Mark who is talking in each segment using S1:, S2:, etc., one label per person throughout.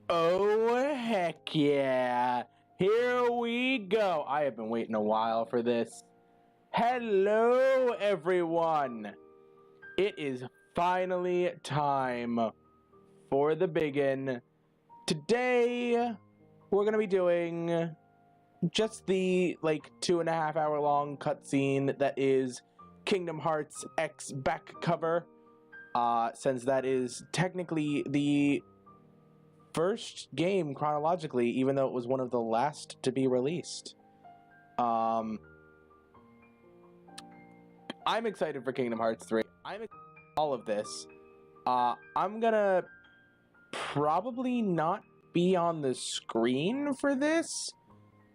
S1: Oh, heck yeah. Here we go. I have been waiting a while for this. Hello, everyone. It is finally time for the biggin. Today, we're going to be doing just the 2.5 hour long cutscene that is Kingdom Hearts X back cover. Since that is technically the first game chronologically, even though it was one of the last to be released. I'm excited for Kingdom Hearts 3. I'm excited for all of this. I'm gonna probably not be on the screen for this,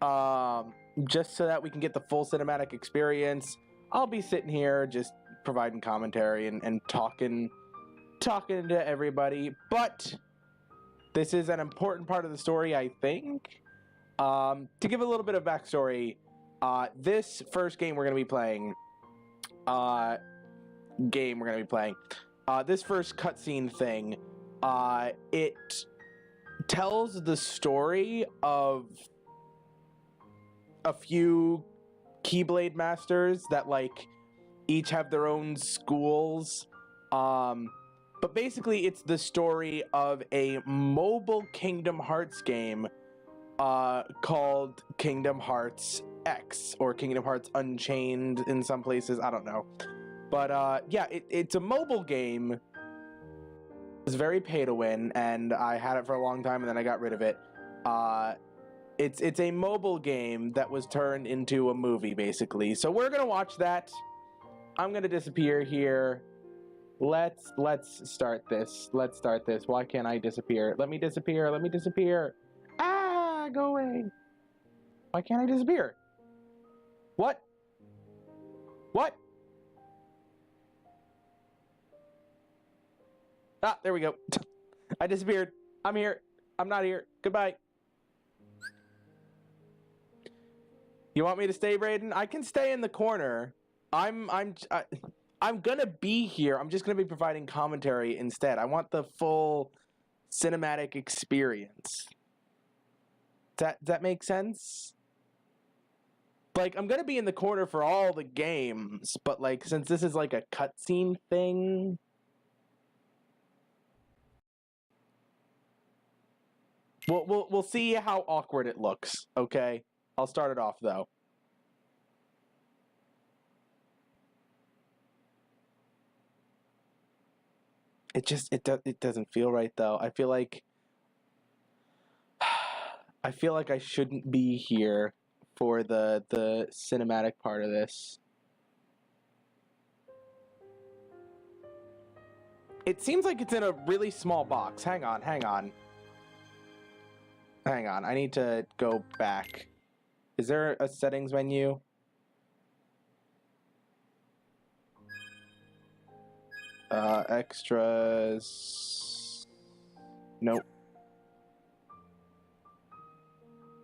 S1: just so that we can get the full cinematic experience. I'll be sitting here just providing commentary and talking to everybody, but this is an important part of the story, I think. To give a little bit of backstory, this first game we're going to be playing, this first cutscene thing, it tells the story of a few Keyblade masters that, each have their own schools. But basically, it's the story of a mobile Kingdom Hearts game called Kingdom Hearts X, or Kingdom Hearts Unchained in some places. I don't know. But yeah, it's a mobile game. It's very pay to win, and I had it for a long time, and then I got rid of it. It's a mobile game that was turned into a movie, basically. So we're gonna watch that. I'm gonna disappear here. Let's start this. Let's start this. Why can't I disappear? Let me disappear. Let me disappear. Ah, go away. Why can't I disappear? What? What? Ah, there we go. I disappeared. I'm here. I'm not here. Goodbye. You want me to stay, Brayden? I can stay in the corner. I'm gonna be here. I'm just gonna be providing commentary instead. I want the full cinematic experience. Does that make sense? I'm gonna be in the corner for all the games, but since this is a cutscene thing, we'll see how awkward it looks. Okay, I'll start it off though. It doesn't feel right though. I feel like I shouldn't be here for the cinematic part of this. It seems like it's in a really small box. Hang on. I need to go back. Is there a settings menu? Extras. Nope.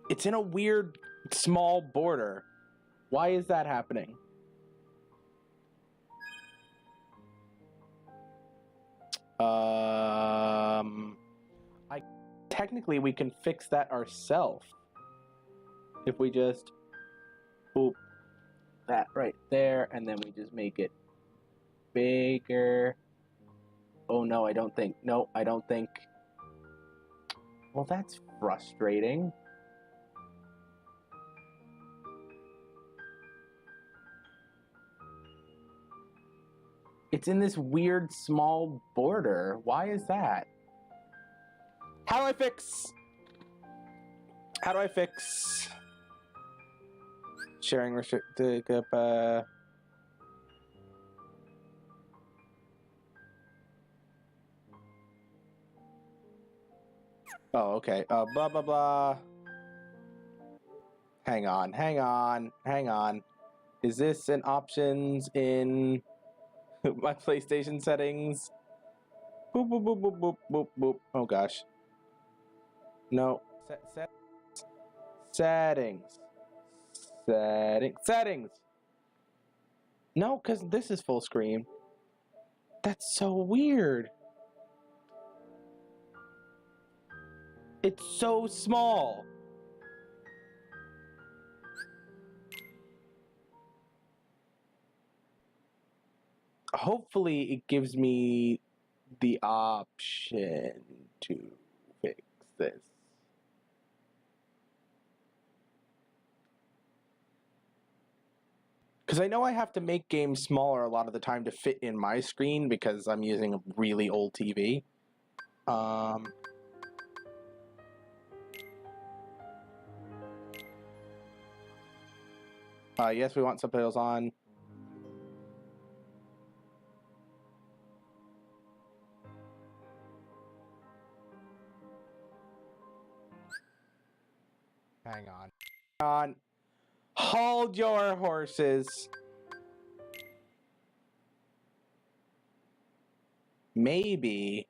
S1: It's in a weird small border. Why is that happening? Technically we can fix that ourselves. If we just boop that right there, and then we just make it bigger. Oh no, I don't think. No, I don't think. Well, that's frustrating. It's in this weird small border. Why is that? How do I fix sharing restricted? Oh, okay. Blah blah blah. Hang on. Is this an options in my PlayStation settings? Boop boop boop boop boop boop boop. Oh gosh. No. Settings. No, because this is full screen. That's so weird. It's so small. Hopefully it gives me the option to fix this. Because I know I have to make games smaller a lot of the time to fit in my screen because I'm using a really old TV. Yes, we want subtitles on. Hang on. Hold your horses. Maybe.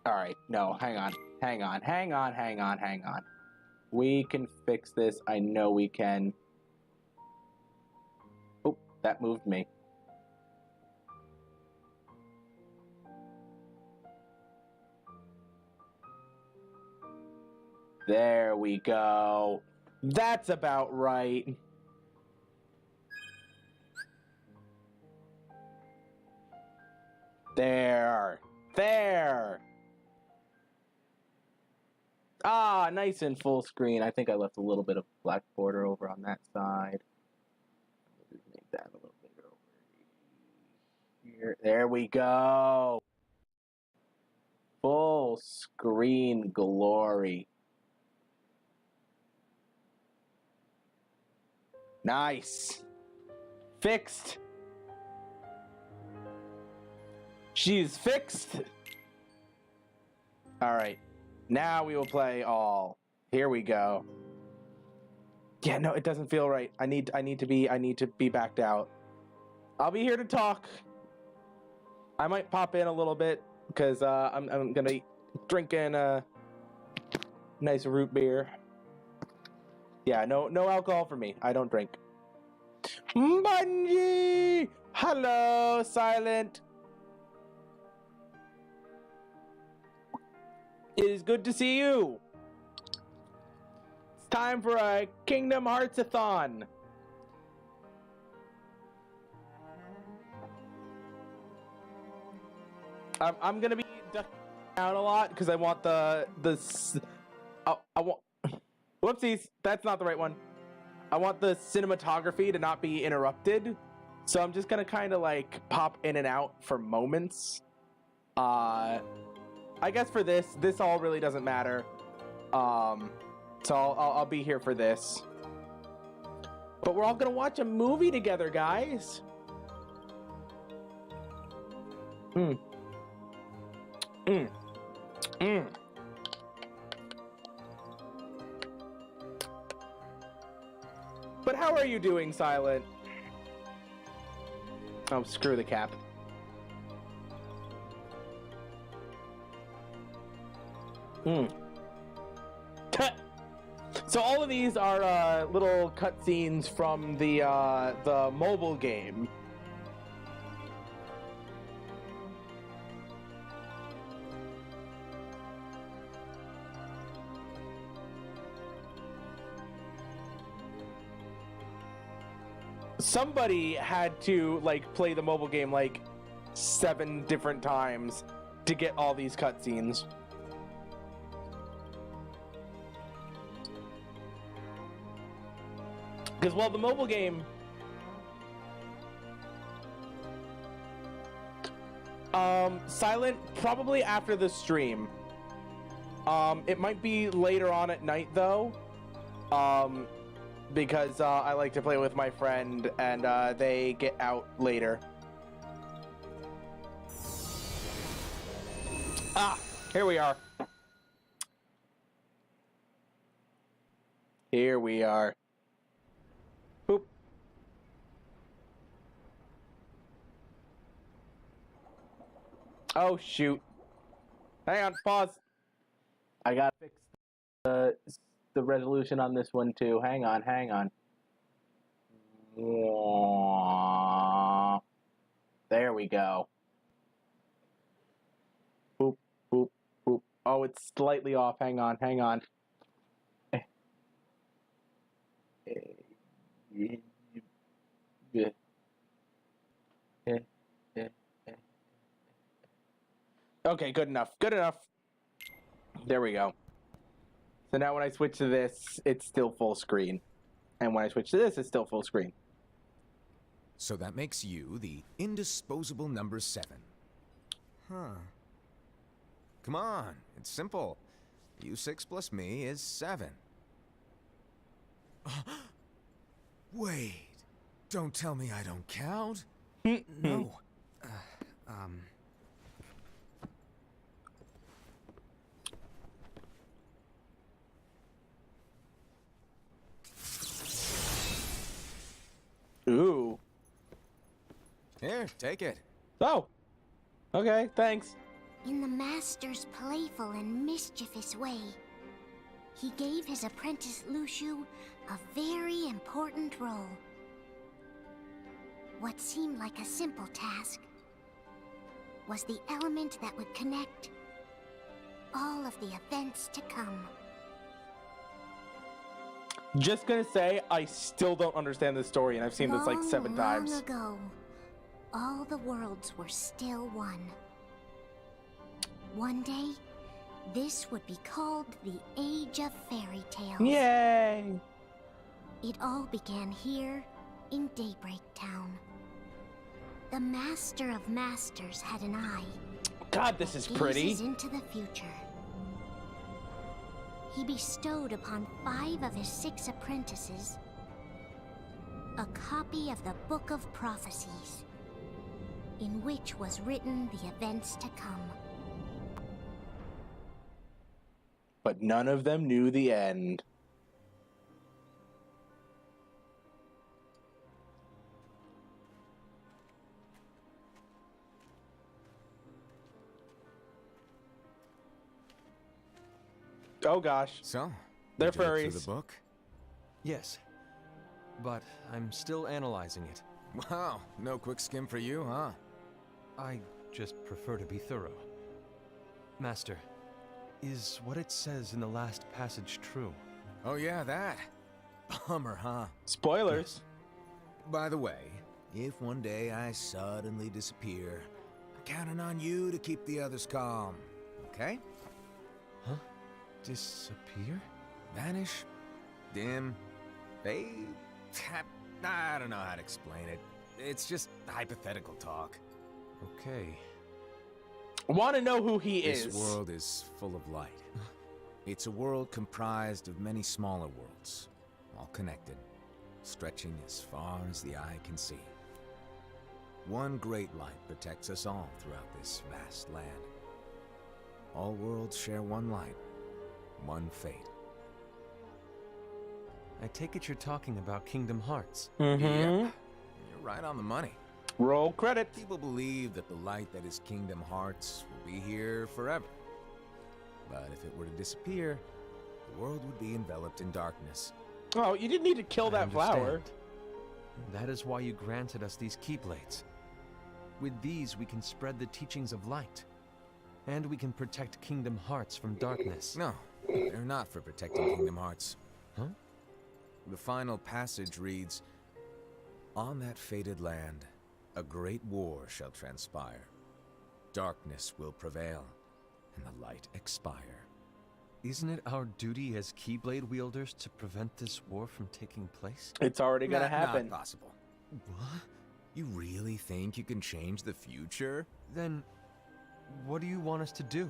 S1: All right, no, hang on. We can fix this. I know we can. Oh, that moved me. There we go. That's about right. There. Ah, nice and full screen. I think I left a little bit of black border over on that side. Make that a little bigger over here. There we go. Full screen glory. Nice. Fixed. She's fixed. All right. Now we will play all. Here we go. Yeah, no, it doesn't feel right. I need to be backed out. I'll be here to talk. I might pop in a little bit because I'm gonna be drinking a nice root beer. Yeah, no alcohol for me. I don't drink. Bungie! Hello, Silent. It is good to see you. It's time for a Kingdom Hearts-a-thon. I'm gonna be ducking down a lot because I want I want. Whoopsies, that's not the right one. I want the cinematography to not be interrupted, so I'm just gonna kind of like pop in and out for moments. I guess for this all really doesn't matter. So I'll be here for this. But we're all gonna watch a movie together, guys. But how are you doing, Silent? Oh, screw the cap. So all of these are little cutscenes from the mobile game. Somebody had to like play the mobile game like 7 different times to get all these cutscenes. Because, well, the mobile game... Silent, probably after the stream. It might be later on at night, though. Because I like to play with my friend, and they get out later. Ah, here we are. Here we are. Boop. Oh, shoot. Hang on, pause. I gotta fix the resolution on this one, too. Hang on. There we go. Boop, boop, boop. Oh, it's slightly off. Hang on, hang on. Okay, good enough. Good enough. There we go. So now when I switch to this, it's still full screen. And when I switch to this, it's still full screen.
S2: So that makes you the indisposable number 7. Huh. Come on, it's simple. U6 plus me is 7. Wait, don't tell me I don't count. No.
S1: Ooh.
S2: Here, take it.
S1: Oh. Okay, thanks.
S3: In the Master's playful and mischievous way, he gave his apprentice Luciu a very important role. What seemed like a simple task was the element that would connect all of the events to come.
S1: Just gonna say, I still don't understand this story, and I've seen this like 7 times.
S3: Long ago, all the worlds were still one. One day, this would be called the Age of Fairy Tales.
S1: Yay!
S3: It all began here in Daybreak Town. The Master of Masters had an eye.
S1: God, this is pretty.
S3: Gazes into the future. He bestowed upon 5 of his 6 apprentices a copy of the Book of Prophecies, in which was written the events to come.
S1: But none of them knew the end. Oh gosh.
S2: So,
S1: They're
S2: did you look
S1: furries.
S2: through the book?
S4: Yes, but I'm still analyzing it.
S2: Wow, no quick skim for you, huh?
S4: I just prefer to be thorough. Master, is what it says in the last passage true?
S2: Oh yeah, that. Bummer, huh?
S1: Spoilers.
S2: By the way, if one day I suddenly disappear, I'm counting on you to keep the others calm, okay?
S4: Huh? Disappear?
S2: Vanish, dim, fade. I don't know how to explain it. It's just hypothetical talk.
S4: Okay.
S1: Want to know who he is.
S2: This world is full of light. It's a world comprised of many smaller worlds, all connected, stretching as far as the eye can see. One great light protects us all throughout this vast land. All worlds share one light, one fate.
S4: I take it you're talking about Kingdom Hearts.
S1: Mm-hmm.
S2: Yep. You're right on the money.
S1: Roll credit.
S2: People believe that the light that is Kingdom Hearts will be here forever. But if it were to disappear, the world would be enveloped in darkness.
S1: Oh, you didn't need to kill that flower.
S4: That is why you granted us these Keyblades. With these, we can spread the teachings of light. And we can protect Kingdom Hearts from darkness.
S2: No, they're not for protecting Kingdom Hearts.
S4: Huh?
S2: The final passage reads, "On that fated land, a great war shall transpire. Darkness will prevail, and the light expire."
S4: Isn't it our duty as Keyblade wielders to prevent this war from taking place?
S1: It's already gonna happen.
S2: Not possible.
S4: What?
S2: You really think you can change the future?
S4: Then, what do you want us to do?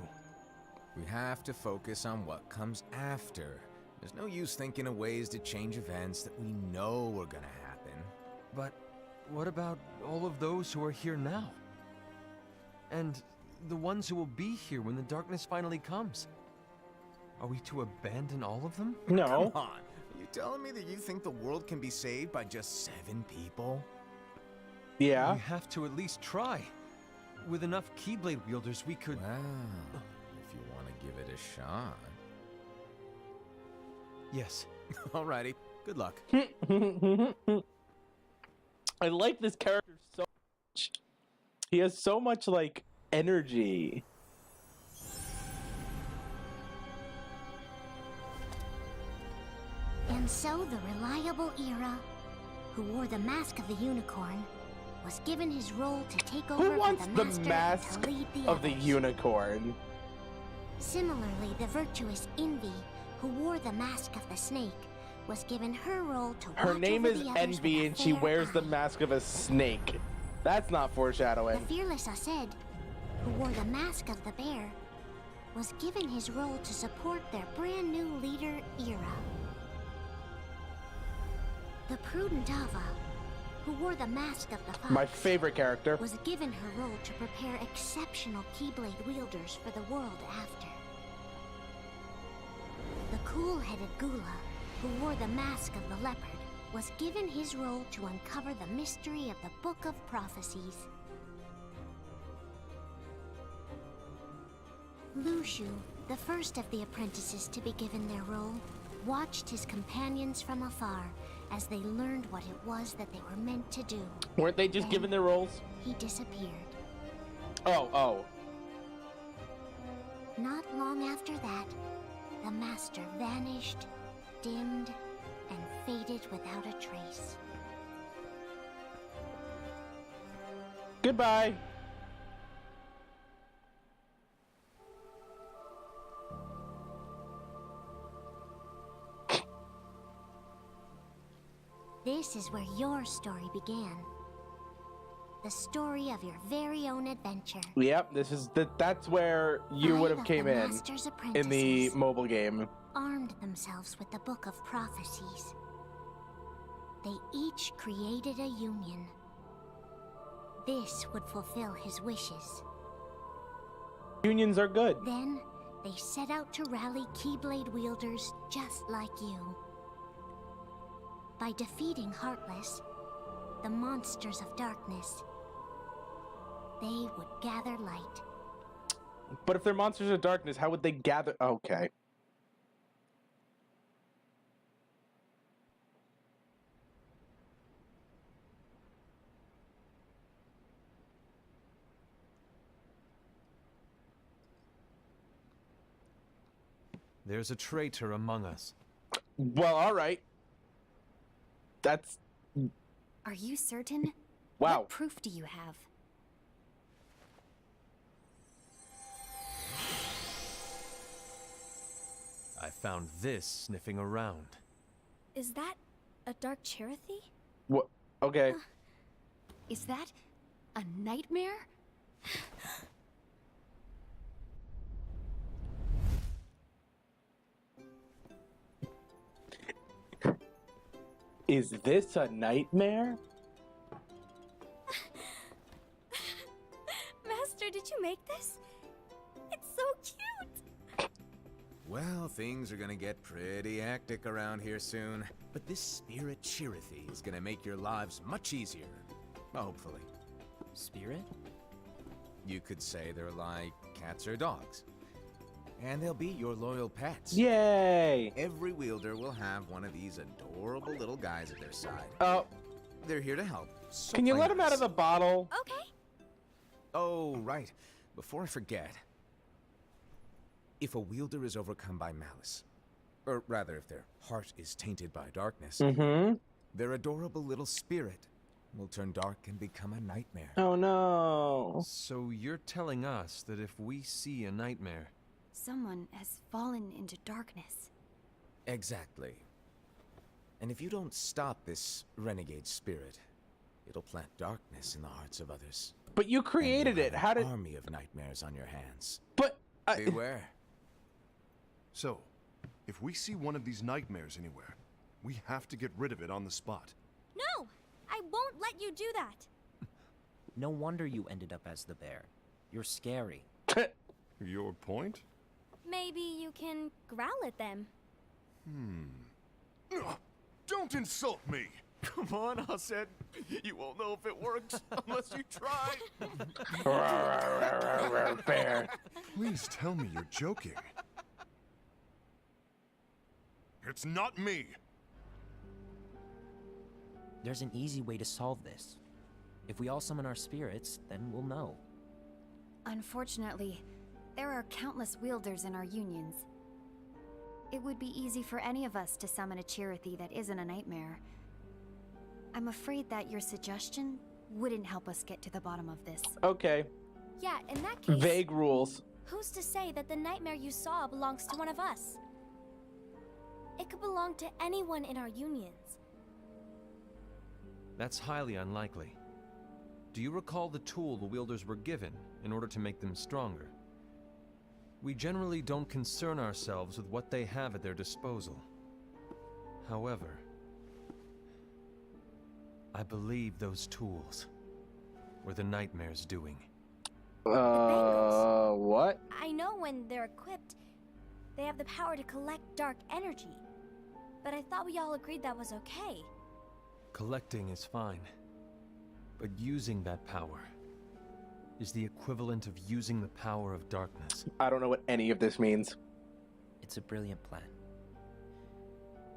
S2: We have to focus on what comes after. There's no use thinking of ways to change events that we know are gonna happen.
S4: But what about all of those who are here now? And the ones who will be here when the darkness finally comes? Are we to abandon all of them?
S1: No.
S2: Come on. Are you telling me that you think the world can be saved by just 7 people?
S1: Yeah.
S4: We have to at least try. With enough Keyblade wielders, we could...
S2: Well, if you want to give it a shot.
S4: Yes.
S2: Alrighty, good luck.
S1: I like this character so much. He has so much, like, energy.
S3: And so the reliable Era, who wore the mask of the unicorn, was given his role to take over
S1: Who wants
S3: for
S1: the
S3: the master
S1: mask
S3: and to lead the
S1: of the
S3: others.
S1: unicorn?
S3: Similarly, the virtuous Envy, who wore the mask of the snake, was given her role to
S1: Her
S3: watch
S1: name
S3: over
S1: is
S3: the others
S1: Envy,
S3: with a
S1: and she
S3: fair
S1: wears the
S3: eye.
S1: mask of a snake. That's not foreshadowing.
S3: The fearless Aced, who wore the mask of the bear, was given his role to support their brand new leader, Era. The prudent Ava, who wore the mask of the fox,
S1: My favorite character.
S3: was given her role to prepare exceptional Keyblade wielders for the world after. The cool-headed Gula, who wore the mask of the leopard, was given his role to uncover the mystery of the Book of Prophecies. Lushu, the first of the apprentices to be given their role, watched his companions from afar as they learned what it was that they were meant to do.
S1: Weren't they just
S3: Then
S1: given their roles?
S3: he disappeared.
S1: Oh.
S3: Not long after that, the master vanished, dimmed, and faded without a trace.
S1: Goodbye.
S3: This is where your story began. The story of your very own adventure.
S1: Yep, that's where you
S3: Five
S1: would have
S3: of
S1: came
S3: the
S1: in
S3: master's
S1: in the
S3: apprentices
S1: mobile game.
S3: armed themselves with the Book of Prophecies. They each created a union. This would fulfill his wishes.
S1: Unions are good.
S3: Then, they set out to rally Keyblade wielders just like you. By defeating Heartless, the monsters of darkness, they would gather light.
S1: But if they're monsters of darkness, how would they gather? Okay.
S4: There's a traitor among us.
S1: Well, all right. That's
S5: Are you certain?
S1: wow.
S5: What proof do you have?
S4: I found this sniffing around.
S5: Is that a dark Cherothy?
S1: What? Okay.
S5: Is that a nightmare?
S1: Is this a nightmare?
S5: Master, did you make this? It's so cute!
S2: Well, things are gonna get pretty hectic around here soon. But this spirit Cherothy is gonna make your lives much easier. Hopefully.
S6: Spirit?
S2: You could say they're like cats or dogs. And they'll be your loyal pets.
S1: Yay!
S2: Every wielder will have one of these adorable little guys at their side.
S1: Oh,
S2: They're here to help. So
S1: can you
S2: play
S1: let him out of
S2: nice.
S1: the bottle?
S5: Okay.
S2: Oh, right. Before I forget. If a wielder is overcome by malice, or rather if their heart is tainted by darkness,
S1: Mm-hmm.
S2: their adorable little spirit will turn dark and become a nightmare.
S1: Oh no.
S4: So you're telling us that if we see a nightmare,
S5: Someone has fallen into darkness.
S2: Exactly. And if you don't stop this renegade spirit, it'll plant darkness in the hearts of others.
S1: But you
S2: And
S1: created
S2: you'll
S1: it.
S2: have
S1: How
S2: an
S1: did?
S2: army of nightmares on your hands.
S1: But
S2: Beware.
S7: So, if we see one of these nightmares anywhere, we have to get rid of it on the spot.
S5: No! I won't let you do that!
S6: No wonder you ended up as the bear. You're scary.
S7: Your point?
S5: Maybe you can growl at them.
S7: Ugh, don't insult me!
S2: Come on, Hassan. You won't know if it works unless you try.
S1: Bear.
S7: Please tell me you're joking. It's not me!
S6: There's an easy way to solve this. If we all summon our spirits, then we'll know.
S5: Unfortunately, there are countless wielders in our unions. It would be easy for any of us to summon a Chirithy that isn't a nightmare. I'm afraid that your suggestion wouldn't help us get to the bottom of this.
S1: Okay.
S8: Yeah, in that case,
S1: Vague rules.
S8: who's to say that the nightmare you saw belongs to one of us? It could belong to anyone in our unions.
S4: That's highly unlikely. Do you recall the tool the wielders were given in order to make them stronger? We generally don't concern ourselves with what they have at their disposal. However, I believe those tools were the nightmare's doing.
S1: What?
S8: I know when they're equipped, they have the power to collect dark energy. But I thought we all agreed that was okay.
S4: Collecting is fine, but using that power is the equivalent of using the power of darkness.
S1: I don't know what any of this means.
S6: It's a brilliant plan.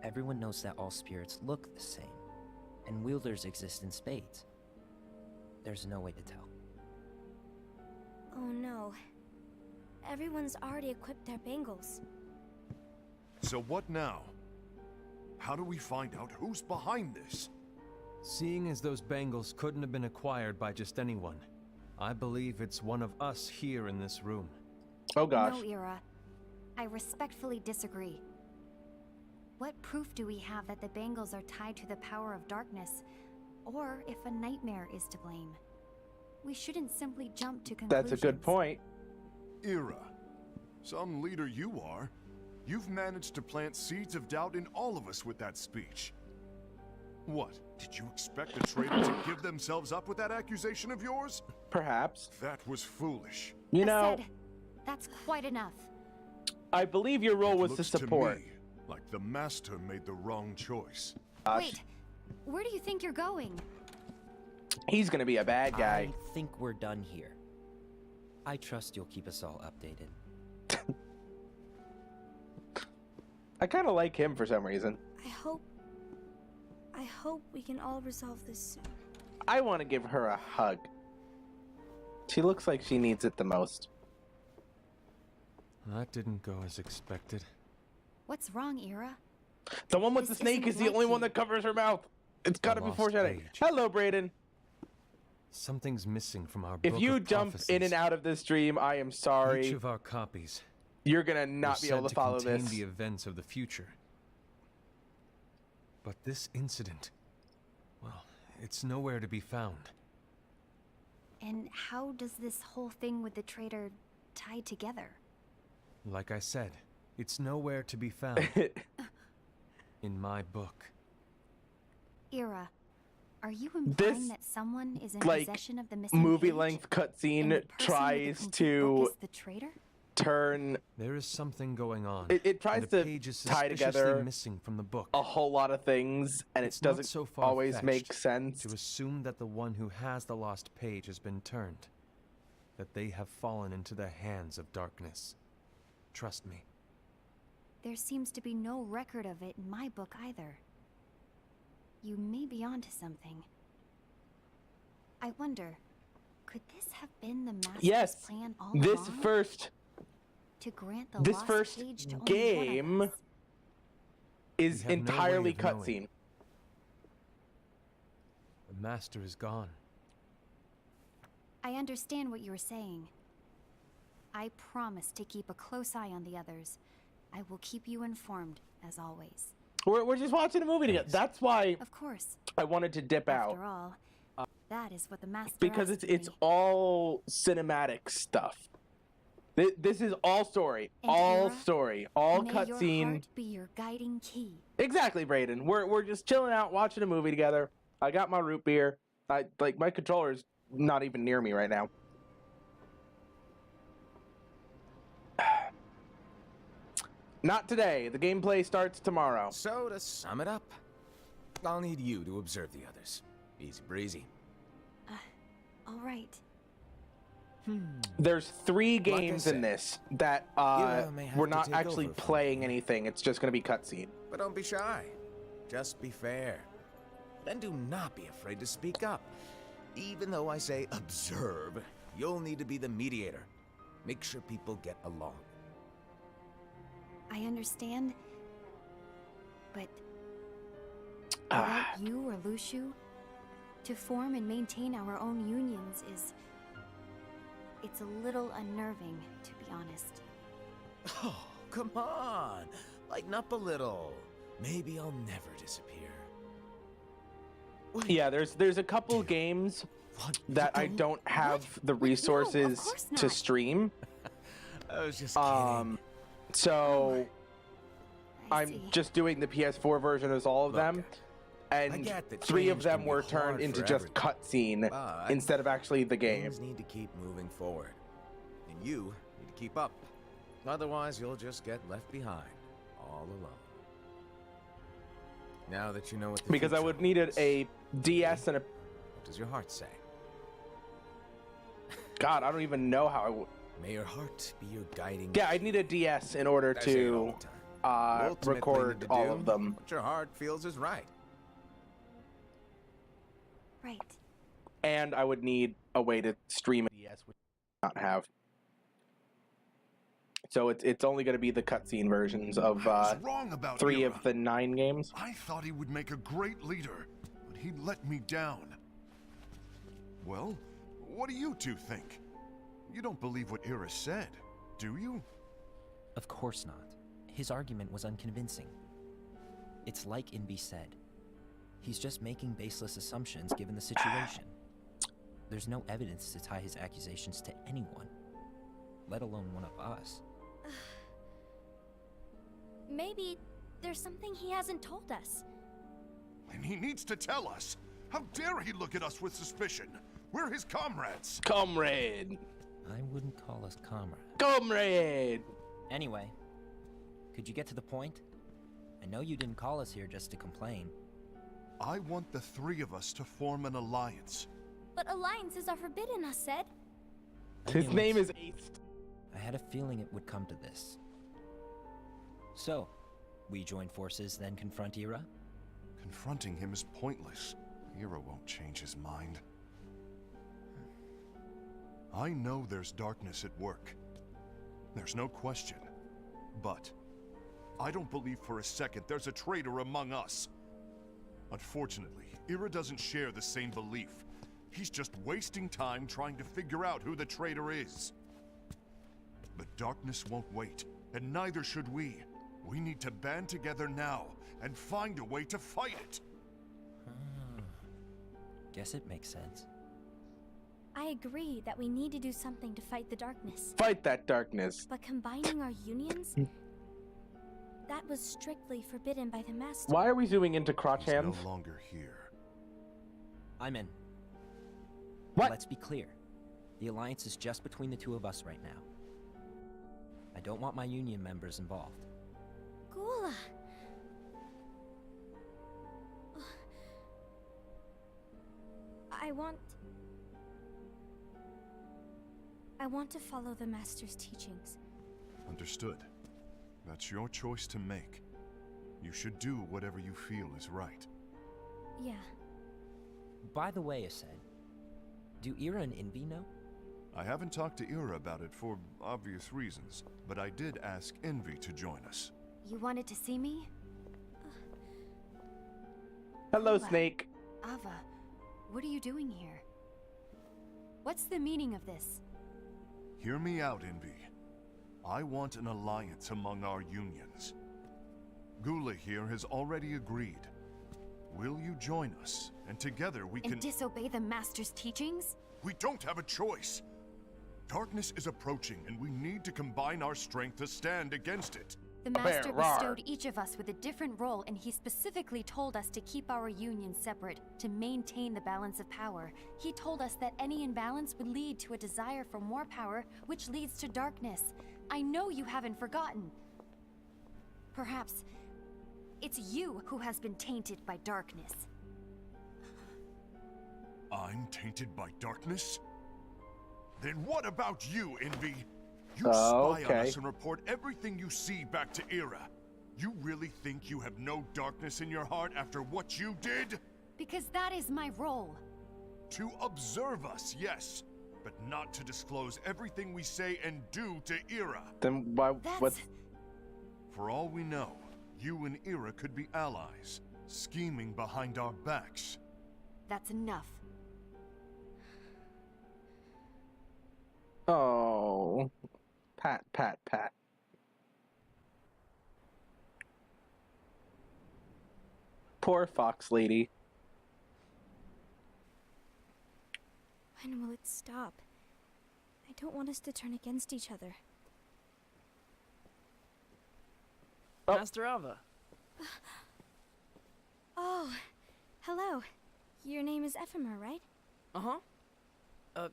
S6: Everyone knows that all spirits look the same, and wielders exist in spades. There's no way to tell.
S8: Oh no. Everyone's already equipped their bangles.
S7: So what now? How do we find out who's behind this?
S4: Seeing as those bangles couldn't have been acquired by just anyone, I believe it's one of us here in this room.
S1: Oh gosh.
S5: No, Ira. I respectfully disagree. What proof do we have that the bangles are tied to the power of darkness, or if a nightmare is to blame? We shouldn't simply jump to conclusions.
S1: That's a good point.
S7: Ira, some leader you are. You've managed to plant seeds of doubt in all of us with that speech. What? Did you expect the traitor to give themselves up with that accusation of yours?
S1: Perhaps.
S7: That was foolish.
S1: You know,
S5: Said, that's quite enough.
S1: I believe your role
S7: It
S1: was to
S7: looks
S1: support.
S7: me like the master made the wrong choice.
S5: Wait, where do you think you're going?
S1: He's gonna be a bad guy.
S6: I think we're done here. I trust you'll keep us all updated.
S1: I kind of like him for some reason.
S8: I hope we can all resolve this soon.
S1: I want to give her a hug. She looks like she needs it the most.
S4: That didn't go as expected.
S5: What's wrong, Ira?
S1: The one with the
S5: This
S1: snake
S5: isn't
S1: is the
S5: like
S1: only one
S5: you.
S1: that covers her mouth. It's gotta be
S4: lost
S1: foreshadowing.
S4: page.
S1: Hello, Brayden.
S4: Something's missing from our
S1: If
S4: book
S1: you
S4: of
S1: jump in and
S4: prophecies.
S1: out of this stream, I am
S4: Each
S1: sorry.
S4: of our copies
S1: You're gonna
S4: were
S1: not be
S4: said
S1: able to follow
S4: contain
S1: this.
S4: the events of the future. But this incident, well, it's nowhere to be found.
S5: And how does this whole thing with the traitor tie together?
S4: Like I said, it's nowhere to be found in my book.
S5: Ira, are you implying
S1: This,
S5: that someone is in
S1: like,
S5: possession of the missing
S1: Movie-length
S5: page? And
S1: cutscene
S5: the person with the
S1: tries
S5: complete book
S1: to
S5: is the traitor?
S1: turn.
S4: There is something going on.
S1: It tries
S4: and the
S1: to
S4: page is
S1: tie
S4: suspiciously
S1: together
S4: missing from the book.
S1: a whole lot of things, and it
S4: It's not
S1: doesn't
S4: so
S1: always make
S4: far-fetched
S1: sense.
S4: to assume that the one who has the lost page has been turned, that they have fallen into the hands of darkness. Trust me.
S5: There seems to be no record of it in my book either. You may be onto something. I wonder, could this have been the master's
S1: Yes,
S5: plan all
S1: this
S5: along?
S1: first
S5: To grant the
S1: this
S5: lost
S1: first
S5: page to only
S1: game
S5: one of us?
S1: is
S4: We have no way
S1: entirely
S4: of knowing.
S1: cutscene.
S4: The master is gone.
S5: I understand what you were saying. I promise to keep a close eye on the others. I will keep you informed, as always.
S1: We're just watching a movie together.
S4: Thanks.
S1: That's why
S5: Of course,
S1: I wanted to dip out.
S5: after all, that is what the master
S1: Because
S5: asked
S1: it's
S5: of me.
S1: all cinematic stuff. This is all story,
S5: And
S1: all
S5: Ira,
S1: story, all
S5: May your
S1: cutscene.
S5: heart be your guiding key.
S1: Exactly, Brayden. We're just chilling out, watching a movie together. I got my root beer. My controller's not even near me right now. Not today. The gameplay starts tomorrow.
S2: So, to sum it up, I'll need you to observe the others. Easy breezy.
S5: All right.
S1: There's 3
S2: I
S1: games in
S2: said,
S1: this that
S2: may have
S1: we're
S2: to
S1: not
S2: take
S1: actually
S2: over from
S1: playing
S2: me.
S1: anything. It's just going to be cutscene.
S2: But don't be shy. Just be fair. And do not be afraid to speak up. Even though I say observe, you'll need to be the mediator. Make sure people get along.
S5: I understand, but without you or Lushu, to form and maintain our own unions it's a little unnerving, to be honest.
S2: Oh, come on. Lighten up a little. Maybe I'll never disappear. Wait,
S1: Yeah, there's a couple games
S2: what?
S1: that I don't have the resources
S5: course
S1: to
S5: not.
S1: stream.
S2: I was just kidding.
S1: So
S5: I
S1: I'm
S5: see.
S1: just doing the PS4 version as all of
S2: Look,
S1: them,
S2: I
S1: and
S2: get that
S1: 3 of
S2: change
S1: them
S2: can be
S1: were
S2: hard
S1: turned into
S2: for
S1: just
S2: everyone,
S1: cutscene
S2: but
S1: instead of actually the game.
S2: Things need to keep moving forward. And you need to keep up. Otherwise, you'll just get left behind, all alone. Now that you know what the
S1: Because I
S2: future
S1: would needed
S2: holds,
S1: a DS and a
S2: what does your heart say?
S1: God, I don't even know how I would.
S2: May your heart be your guiding.
S1: Yeah, I'd need a DS in order
S2: I say it all
S1: to
S2: the time. You ultimately
S1: record
S2: need to
S1: all
S2: do
S1: of them.
S2: What your heart feels is right.
S5: Right.
S1: And I would need a way to stream a DS, which I do not have. So it's only going to be the cutscene versions of
S7: I was wrong about
S1: 3
S7: Ira.
S1: of the 9 games.
S7: I thought he would make a great leader, but he let me down. Well, what do you two think? You don't believe what Ira said, do you?
S6: Of course not. His argument was unconvincing. It's like Invi said. He's just making baseless assumptions given the situation. There's no evidence to tie his accusations to anyone, let alone one of us.
S8: Maybe there's something he hasn't told us.
S7: And he needs to tell us. How dare he look at us with suspicion? We're his comrades.
S1: Comrade!
S6: I wouldn't call us comrades.
S1: Comrade!
S6: Anyway, could you get to the point? I know you didn't call us here just to complain.
S7: I want the 3 of us to form an alliance.
S8: But alliances are forbidden, us said.
S6: I
S1: His
S6: knew
S1: name
S6: it.
S1: is Ace.
S6: I had a feeling it would come to this. So, we join forces, then confront Ira?
S7: Confronting him is pointless. Ira won't change his mind. I know there's darkness at work. There's no question. But I don't believe for a second there's a traitor among us. Unfortunately, Ira doesn't share the same belief. He's just wasting time trying to figure out who the traitor is. But darkness won't wait, and neither should we. We need to band together now and find a way to fight it.
S6: Guess it makes sense.
S8: I agree that we need to do something to fight the darkness.
S1: Fight that darkness.
S8: But combining our unions? That was strictly forbidden by the Master.
S1: Why are we zooming into crotch
S7: He's
S1: hands?
S7: no longer here.
S6: I'm in.
S1: What?
S6: Let's be clear. The alliance is just between the 2 of us right now. I don't want my union members involved.
S8: Gula! I want to follow the Master's teachings.
S7: Understood. That's your choice to make. You should do whatever you feel is right.
S8: Yeah.
S6: By the way, Ased, do Ira and Invi know?
S7: I haven't talked to Ira about it for obvious reasons, but I did ask Envy to join us.
S5: You wanted to see me?
S1: Hello,
S5: Gula.
S1: Snake.
S5: Ava, what are you doing here? What's the meaning of this?
S7: Hear me out, Envy. I want an alliance among our unions. Gula here has already agreed. Will you join us? And together we can—
S5: And disobey the Master's teachings?
S7: We don't have a choice! Darkness is approaching, and we need to combine our strength to stand against it.
S5: The Master
S1: Rawr.
S5: bestowed each of us with a different role, and he specifically told us to keep our union separate, to maintain the balance of power. He told us that any imbalance would lead to a desire for more power, which leads to darkness. I know you haven't forgotten. Perhaps it's you who has been tainted by darkness.
S7: I'm tainted by darkness? Then what about you, Envy? You
S1: Oh,
S7: spy on
S1: okay.
S7: us and report everything you see back to Ira. You really think you have no darkness in your heart after what you did?
S5: Because that is my role.
S7: To observe us, yes, but not to disclose everything we say and do to Ira.
S1: Then why? What's?
S7: For all we know, you and Ira could be allies, scheming behind our backs.
S5: That's enough.
S1: Oh, pat, pat, pat. Poor fox lady.
S8: When will it stop? I don't want us to turn against each other.
S1: Oh.
S9: Master Ava.
S8: Oh, hello. Your name is Ephemer, right?
S9: Uh-huh.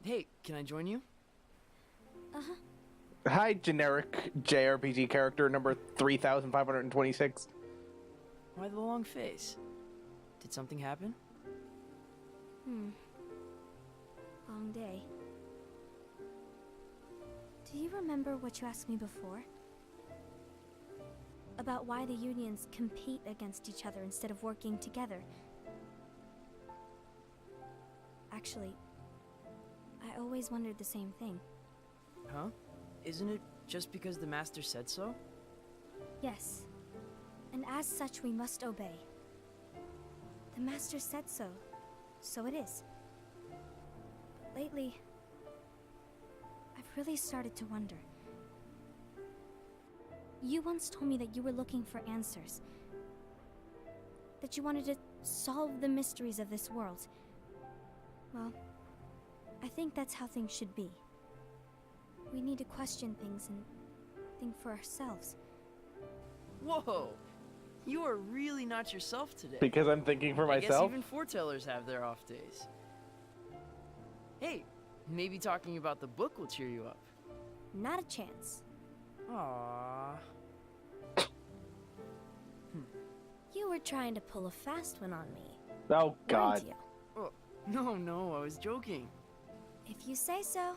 S9: Hey, can I join you?
S8: Uh-huh.
S1: Hi, generic JRPG character number 3,526.
S9: Why the long face? Did something happen?
S8: Long day. Do you remember what you asked me before? About why the unions compete against each other instead of working together. Actually, I always wondered the same thing.
S9: Huh? Isn't it just because the Master said so?
S8: Yes. And as such, we must obey. The Master said so. So it is. But lately, I've really started to wonder. You once told me that you were looking for answers. That you wanted to solve the mysteries of this world. Well, I think that's how things should be. We need to question things and think for ourselves.
S9: Whoa! You are really not yourself today.
S1: Because I'm thinking for
S9: I guess
S1: myself.
S9: even foretellers have their off days. Hey, maybe talking about the book will cheer you up.
S8: Not a chance.
S9: Aww.
S8: You were trying to pull a fast one on me.
S1: Oh God.
S8: Weren't you?
S9: Oh, no, I was joking.
S8: If you say so.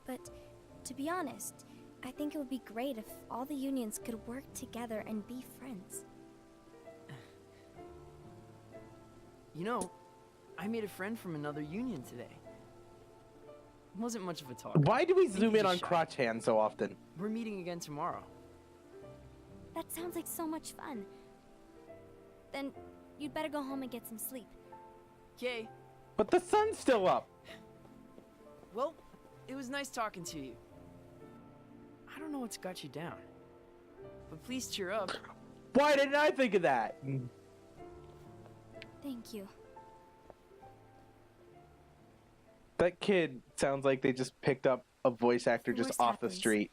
S8: But to be honest, I think it would be great if all the unions could work together and be friends.
S9: You know, I made a friend from another union today. Wasn't much of a talk.
S1: Why do we
S9: Maybe
S1: zoom in
S9: just
S1: on
S9: shy.
S1: crotch hands so often?
S9: We're meeting again tomorrow.
S8: That sounds like so much fun. Then you'd better go home and get some sleep.
S9: Okay.
S1: But the sun's still up.
S9: Well, it was nice talking to you. I don't know what's got you down. But please cheer up.
S1: Why didn't I think of that?
S8: Thank you.
S1: That kid sounds like they just picked up a voice actor
S8: The
S1: just
S8: worst
S1: off the
S8: happens.
S1: street.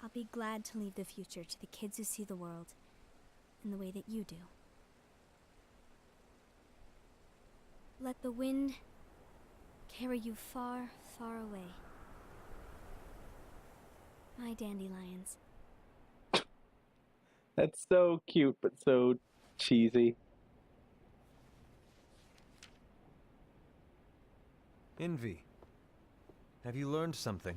S8: I'll be glad to leave the future to the kids who see the world in the way that you do. Let the wind carry you far, far away. My dandelions.
S1: That's so cute, but so cheesy.
S4: Envy. Have you learned something?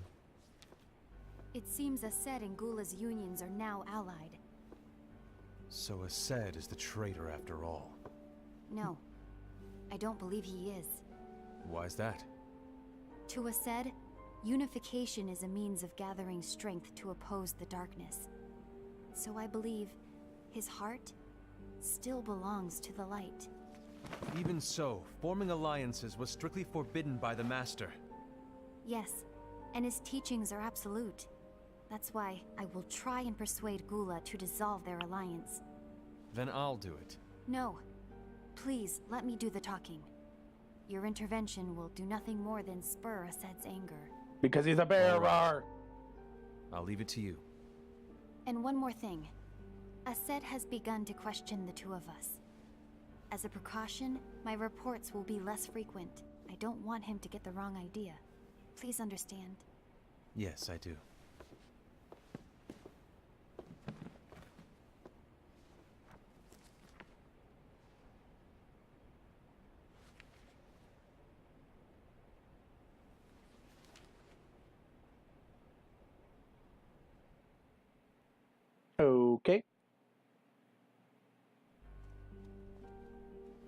S5: It seems Ased and Gula's unions are now allied.
S4: So Ased is the traitor after all.
S5: No, I don't believe he is.
S4: Why's that?
S5: To Ased, unification is a means of gathering strength to oppose the darkness. So I believe his heart still belongs to the light.
S4: Even so, forming alliances was strictly forbidden by the Master.
S5: Yes, and his teachings are absolute. That's why I will try and persuade Gula to dissolve their alliance.
S4: Then I'll do it.
S5: No. Please, let me do the talking. Your intervention will do nothing more than spur Ased's anger.
S1: Because he's a bearer.
S4: I'll leave it to you.
S5: And one more thing. Ased has begun to question the two of us. As a precaution, my reports will be less frequent. I don't want him to get the wrong idea. Please understand.
S4: Yes, I do.
S1: Okay.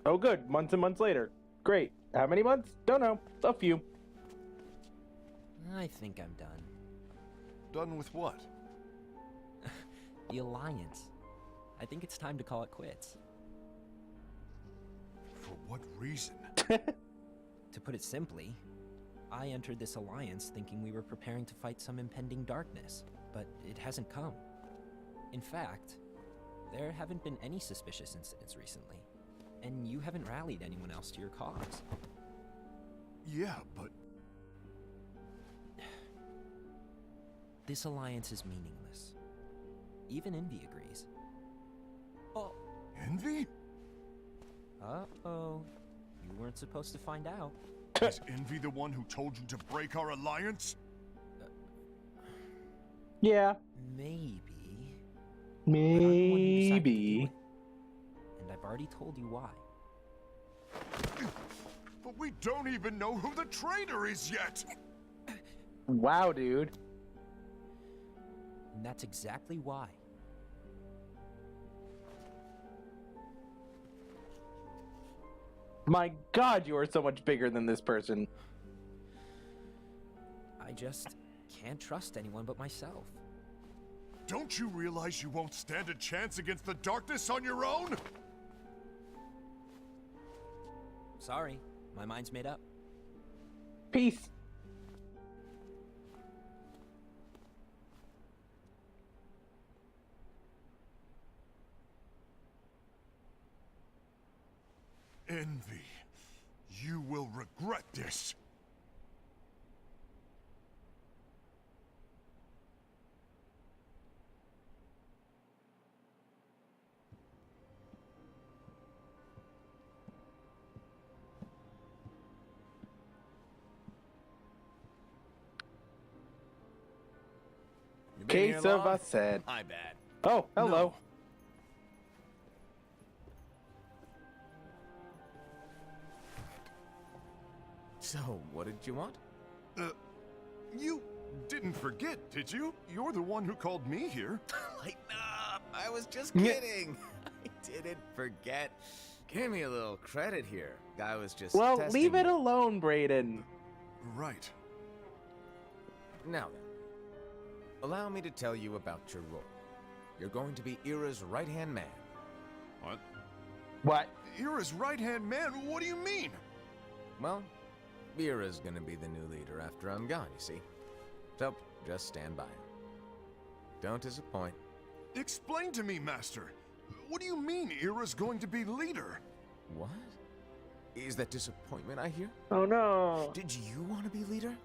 S1: Oh, good. Months and months later. Great. How many months? Don't know. A few.
S6: I think I'm done.
S7: Done with what?
S6: The Alliance. I think it's time to call it quits.
S7: For what reason?
S6: To put it simply, I entered this alliance thinking we were preparing to fight some impending darkness, but it hasn't come. In fact, there haven't been any suspicious incidents recently, and you haven't rallied anyone else to your cause.
S7: Yeah, but...
S6: This alliance is meaningless. Even Envy agrees. Oh.
S7: Envy?
S6: Uh-oh. You weren't supposed to find out.
S7: Is Envy the one who told you to break our alliance?
S1: Yeah.
S6: Maybe. But I'm the one who decided to do
S1: Maybe.
S6: it. And I've already told you why.
S7: But we don't even know who the traitor is yet!
S1: Wow, dude.
S6: And that's exactly why.
S1: My God, you are so much bigger than this person.
S6: I just can't trust anyone but myself.
S7: Don't you realize you won't stand a chance against the darkness on your own?
S6: Sorry, my mind's made up.
S1: Peace.
S7: Envy, you will regret this.
S1: Case of a said.
S2: My bad.
S1: Oh, hello.
S7: No.
S2: So, what did you want?
S7: You didn't forget, did you? You're the one who called me here.
S2: Lighten up! I was just
S1: Yeah.
S2: kidding. I didn't forget. Give me a little credit here. I was just
S1: Well,
S2: testing
S1: leave it
S2: you.
S1: alone, Brayden.
S7: Right.
S2: Now then, allow me to tell you about your role. You're going to be Ira's right-hand man.
S7: What?
S1: What?
S7: Ira's right-hand man? What do you mean?
S2: Well, Ira's gonna be the new leader after I'm gone, you see. So, just stand by. Don't disappoint.
S7: Explain to me, Master. What do you mean Ira's going to be leader?
S2: What? Is that disappointment I hear?
S1: Oh no.
S2: Did you want to be leader?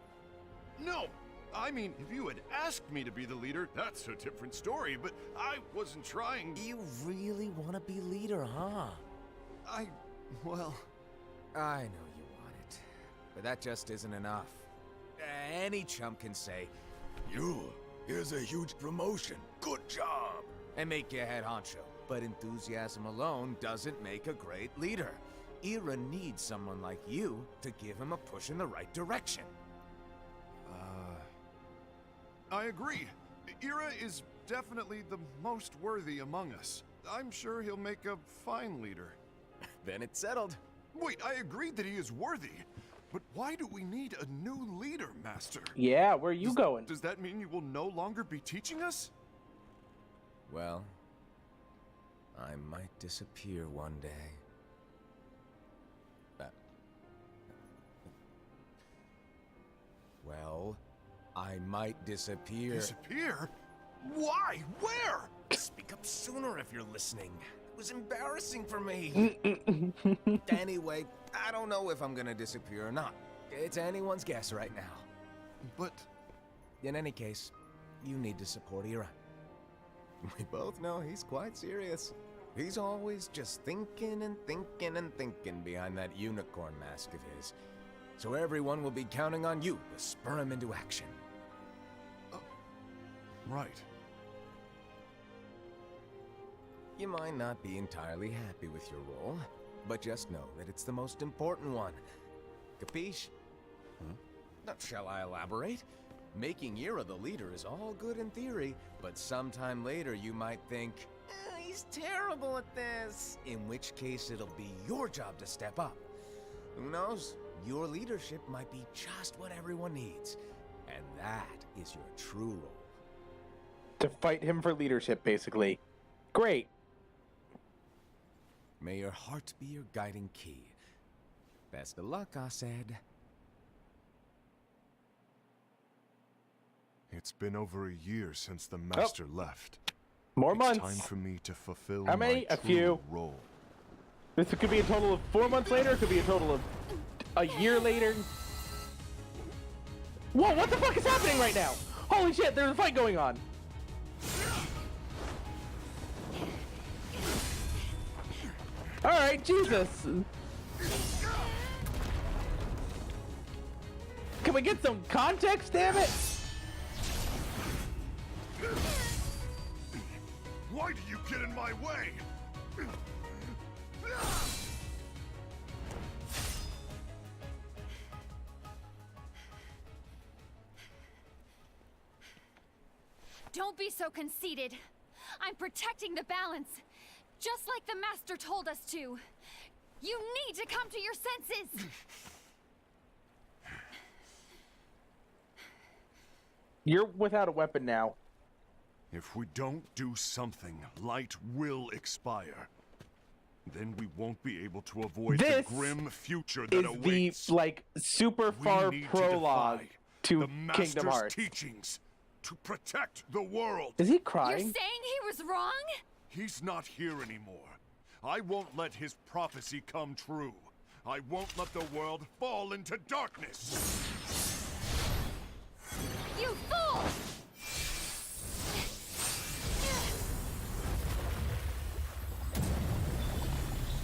S7: No! I mean, if you had asked me to be the leader, that's a different story, but I wasn't trying.
S2: You really want to be leader, huh?
S7: Well...
S2: I know you want it, but that just isn't enough. Any chump can say, here's a huge promotion, good job, and make you head honcho. But enthusiasm alone doesn't make a great leader. Ira needs someone like you to give him a push in the right direction.
S7: I agree. Ira is definitely the most worthy among us. I'm sure he'll make a fine leader.
S2: Then it's settled.
S7: Wait, I agreed that he is worthy. But why do we need a new leader, Master?
S1: Yeah, where are you going?
S7: Does that mean you will no longer be teaching us?
S2: Well, I might disappear one day. Well, I might disappear.
S7: Disappear? Why? Where?
S2: Speak up sooner if you're listening. It was embarrassing for me. Anyway, I don't know if I'm gonna disappear or not. It's anyone's guess right now.
S7: But...
S2: In any case, you need to support Ira. We both know he's quite serious. He's always just thinking and thinking and thinking behind that unicorn mask of his. So everyone will be counting on you to spur him into action.
S7: Right.
S2: You might not be entirely happy with your role, but just know that it's the most important one. Capiche? Now, shall I elaborate? Making Ira the leader is all good in theory, but sometime later you might think, he's terrible at this. In which case it'll be your job to step up. Who knows? Your leadership might be just what everyone needs. And that is your true role.
S1: To fight him for leadership, basically. Great.
S2: May your heart be your guiding key. Best of luck, Ased.
S7: It's been over a year since the Master left.
S1: More
S7: It's
S1: months.
S7: time for me to fulfill
S1: How many?
S7: my
S1: A
S7: true
S1: few.
S7: role.
S1: This could be a total of 4 months later. It could be a total of a year later. Whoa, what the fuck is happening right now? Holy shit, there's a fight going on. Alright, Jesus. Can we get some context, damn it?
S7: Why do you get in my way?
S5: Don't be so conceited. I'm protecting the balance, just like the Master told us to. You need to come to your senses.
S1: You're without a weapon now.
S7: If we don't do something, light will expire. Then we won't be able to avoid
S1: This
S7: the grim future that
S1: Is
S7: awaits.
S1: the, like, super
S7: We
S1: far
S7: need
S1: prologue
S7: defy
S1: to
S7: the
S1: Kingdom
S7: Master's
S1: Hearts.
S7: teachings to protect the world.
S1: Is he
S5: You're
S1: crying?
S5: saying he was wrong?
S7: He's not here anymore. I won't let his prophecy come true. I won't let the world fall into darkness.
S5: You fool!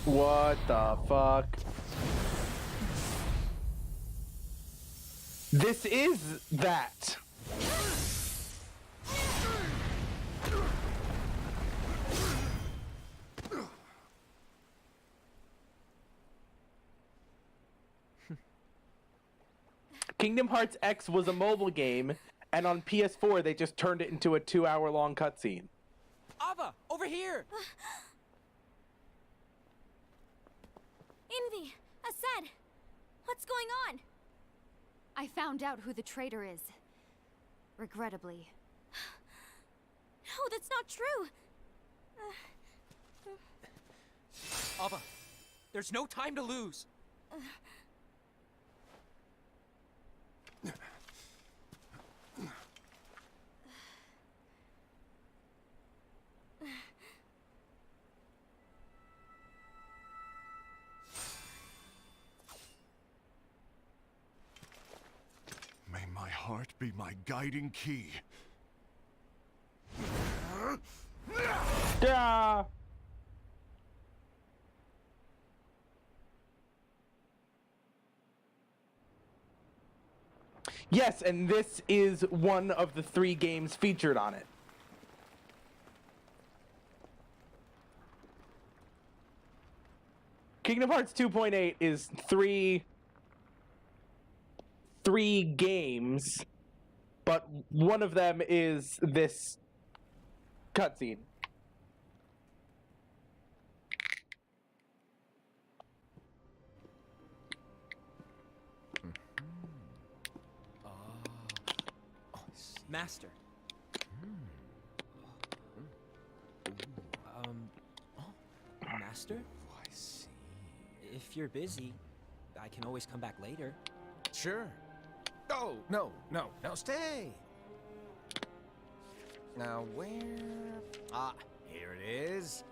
S1: What the fuck? This is that. Kingdom Hearts X was a mobile game, and on PS4 they just turned it into a 2-hour-long cutscene.
S9: Ava, over here!
S8: Envy! Ased! What's going on?
S5: I found out who the traitor is. Regrettably.
S8: No, that's not true!
S9: Ava, there's no time to lose.
S7: May my heart be my guiding key.
S1: Yeah. Yes, and this is one of the 3 games featured on it. Kingdom Hearts 2.8 is three games, but one of them is this cutscene.
S6: Master. Master?
S2: I see.
S6: If you're busy, I can always come back later.
S2: Sure. Oh, no, stay. Now, where? Ah, here it is.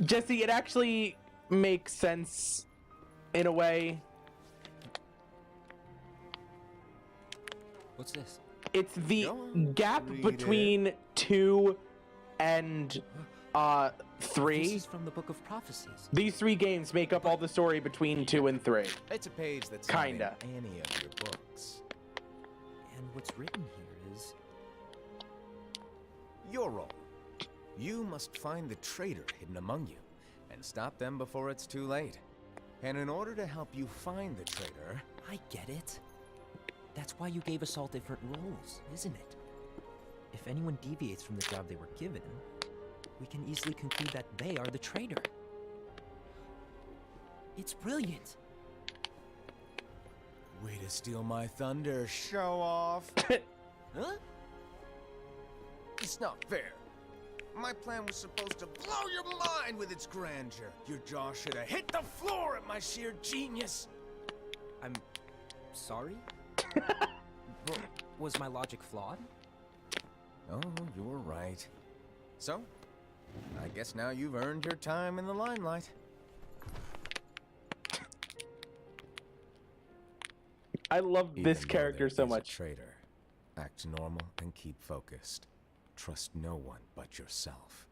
S1: Jesse, it actually makes sense in a way.
S6: What's this?
S1: It's the
S2: Go on,
S1: gap
S2: read
S1: between 2 and 3.
S6: This is from the Book of Prophecies.
S1: These 3 games make up all the story between 2 and 3.
S2: It's a page that's
S1: Kinda.
S2: not in any of your books.
S6: And what's written here is...
S2: Your role. You must find the traitor hidden among you, and stop them before it's too late. And in order to help you find the traitor...
S6: I get it. That's why you gave us all different roles, isn't it? If anyone deviates from the job they were given, we can easily conclude that they are the traitor. It's brilliant.
S2: Way to steal my thunder, show off.
S6: Huh?
S2: It's not fair. My plan was supposed to blow your mind with its grandeur. Your jaw should have hit the floor at my sheer genius.
S6: I'm sorry? Was my logic flawed?
S2: Oh, you were right. So, I guess now you've earned your time in the limelight.
S1: I love this
S2: Even though
S1: character
S2: there
S1: so
S2: is a
S1: much.
S2: traitor, act normal and keep focused. Trust no one but yourself.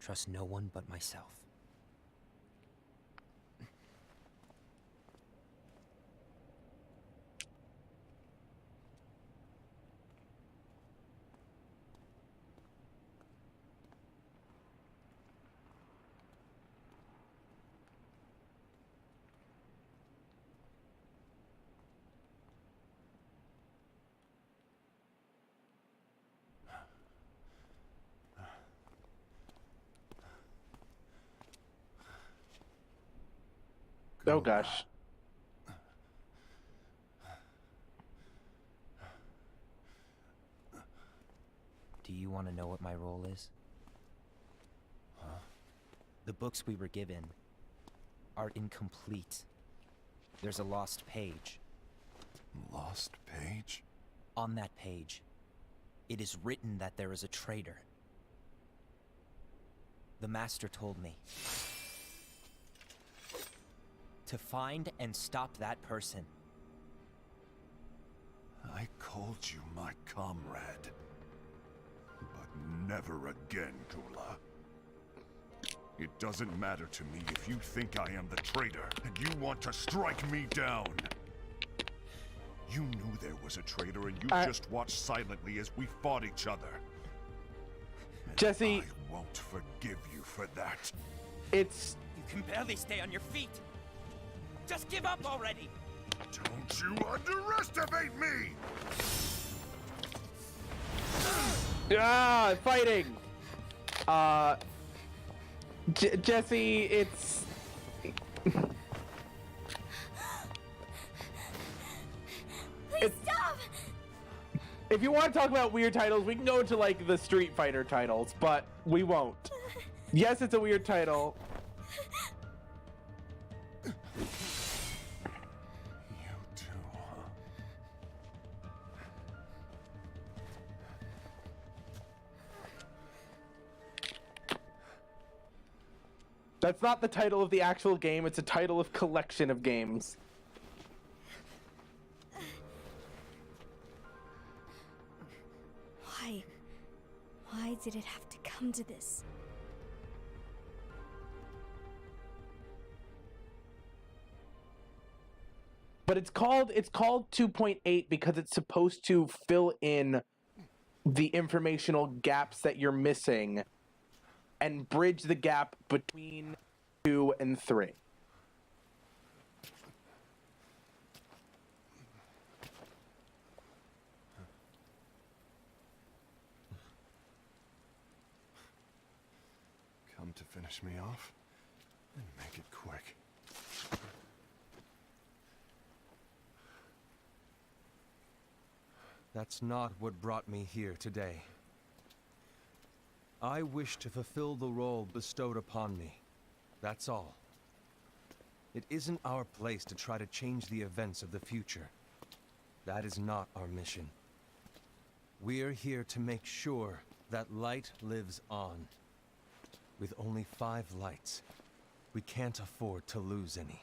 S6: Trust no one but myself.
S1: Oh gosh.
S6: Do you want to know what my role is? Huh? The books we were given are incomplete. There's a lost page.
S7: Lost page?
S6: On that page, it is written that there is a traitor. The Master told me to find and stop that person.
S7: I called you my comrade. But never again, Gula. It doesn't matter to me if you think I am the traitor and you want to strike me down. You knew there was a traitor and you just watched silently as we fought each other. And
S1: Jesse,
S7: I won't forgive you for that.
S1: it's
S6: You can barely stay on your feet. Just give up already!
S7: Don't you underestimate me!
S1: fighting. Jesse, it's
S8: Please stop!
S1: if you want to talk about weird titles, we can go to like the Street Fighter titles, but we won't. Yes, it's a weird title.
S7: You too, huh?
S1: That's not the title of the actual game, it's a title of collection of games.
S8: Why? Why did it have to come to this?
S1: But it's called 2.8 because it's supposed to fill in the informational gaps that you're missing and bridge the gap between 2 and 3.
S7: Come to finish me off? And make it quick.
S4: That's not what brought me here today. I wish to fulfill the role bestowed upon me. That's all. It isn't our place to try to change the events of the future. That is not our mission. We're here to make sure that light lives on. With only 5 lights, we can't afford to lose any.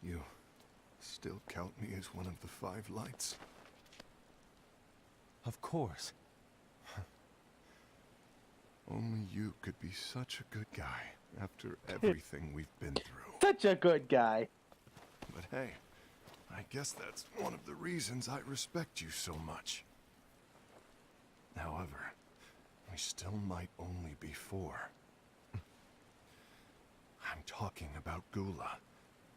S7: You still count me as one of the 5 lights?
S4: Of course.
S7: Only you could be such a good guy after everything we've been through.
S1: Such a good guy.
S7: But hey, I guess that's one of the reasons I respect you so much. However, we still might only be 4. I'm talking about Gula.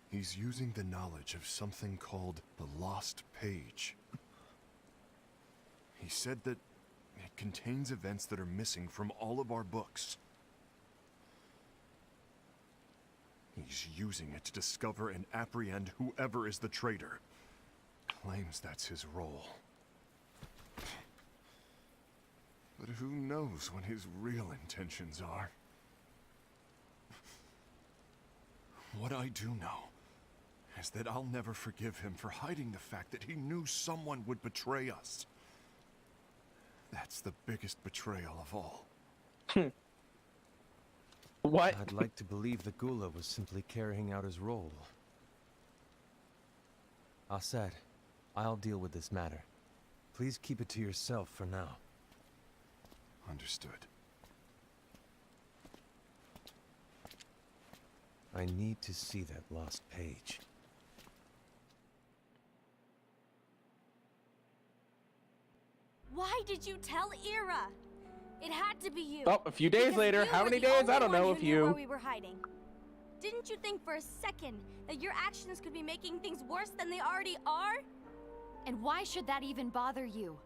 S7: He's using the knowledge of something called the Lost Page. He said that it contains events that are missing from all of our books. He's using it to discover and apprehend whoever is the traitor. Claims that's his role. But who knows what his real intentions are? What I do know is that I'll never forgive him for hiding the fact that he knew someone would betray us. That's the biggest betrayal of all.
S1: What?
S4: I'd like to believe that Gula was simply carrying out his role. Aset, I'll deal with this matter. Please keep it to yourself for now.
S7: Understood.
S4: I need to see that lost page.
S8: Why did you tell Ira? It had to be you.
S1: Oh, a few days
S8: Because
S1: later.
S8: you
S1: How
S8: were
S1: many
S8: the
S1: days?
S8: only
S1: I don't know.
S8: one
S1: A
S8: who knew where
S1: few.
S8: we were hiding. Didn't you think for a second that your actions could be making things worse than they already are?
S5: And why should that even bother you?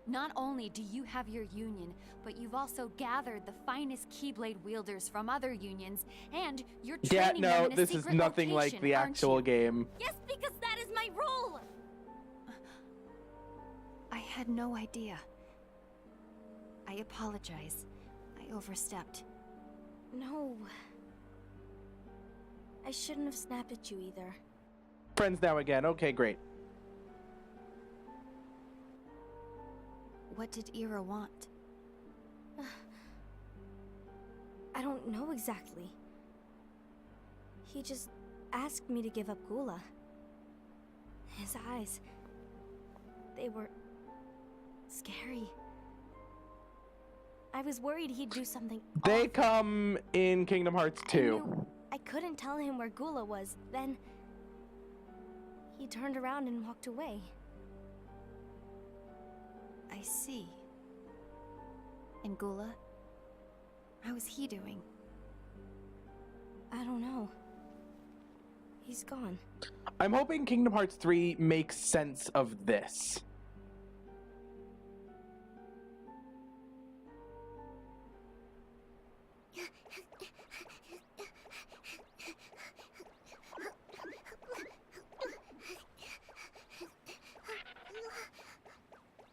S5: Not only do you have your union, but you've also gathered the finest Keyblade wielders from other unions, and you're
S1: Yeah,
S5: training them
S1: no,
S5: in a
S1: this is
S5: secret
S1: nothing like
S5: location,
S1: the
S5: aren't
S1: actual
S5: you?
S1: game.
S8: Yes, because that is my role.
S5: I had no idea. I apologize. I overstepped.
S8: No. I shouldn't have snapped at you either.
S1: Friends now again. Okay, great.
S5: What did Ira want?
S8: I don't know exactly. He just asked me to give up Gula. His eyes, they were scary. I was worried he'd do something
S1: They
S8: awful.
S1: come in Kingdom Hearts
S8: I
S1: 2.
S8: knew I couldn't tell him where Gula was. Then he turned around and walked away.
S5: I see. And Gula? How is he doing?
S8: I don't know. He's gone.
S1: I'm hoping Kingdom Hearts 3 makes sense of this.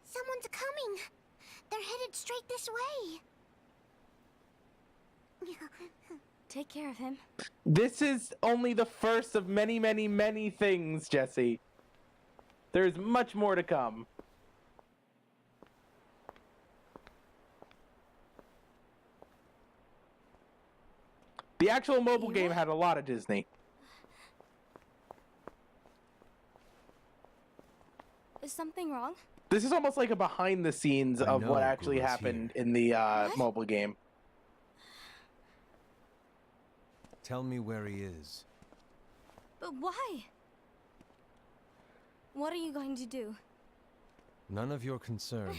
S3: Someone's coming. They're headed straight this way.
S8: Take care of him.
S1: This is only the first of many, many, many things, Jesse. There's much more to come. The actual mobile game had a lot of Disney.
S8: Is something wrong?
S1: This is almost like a behind the scenes
S4: I
S1: of
S4: know
S1: what actually
S4: Gula's
S1: happened
S4: here.
S1: in the
S8: What?
S1: mobile game.
S4: Tell me where he is.
S8: But why? What are you going to do?
S4: None of your concern.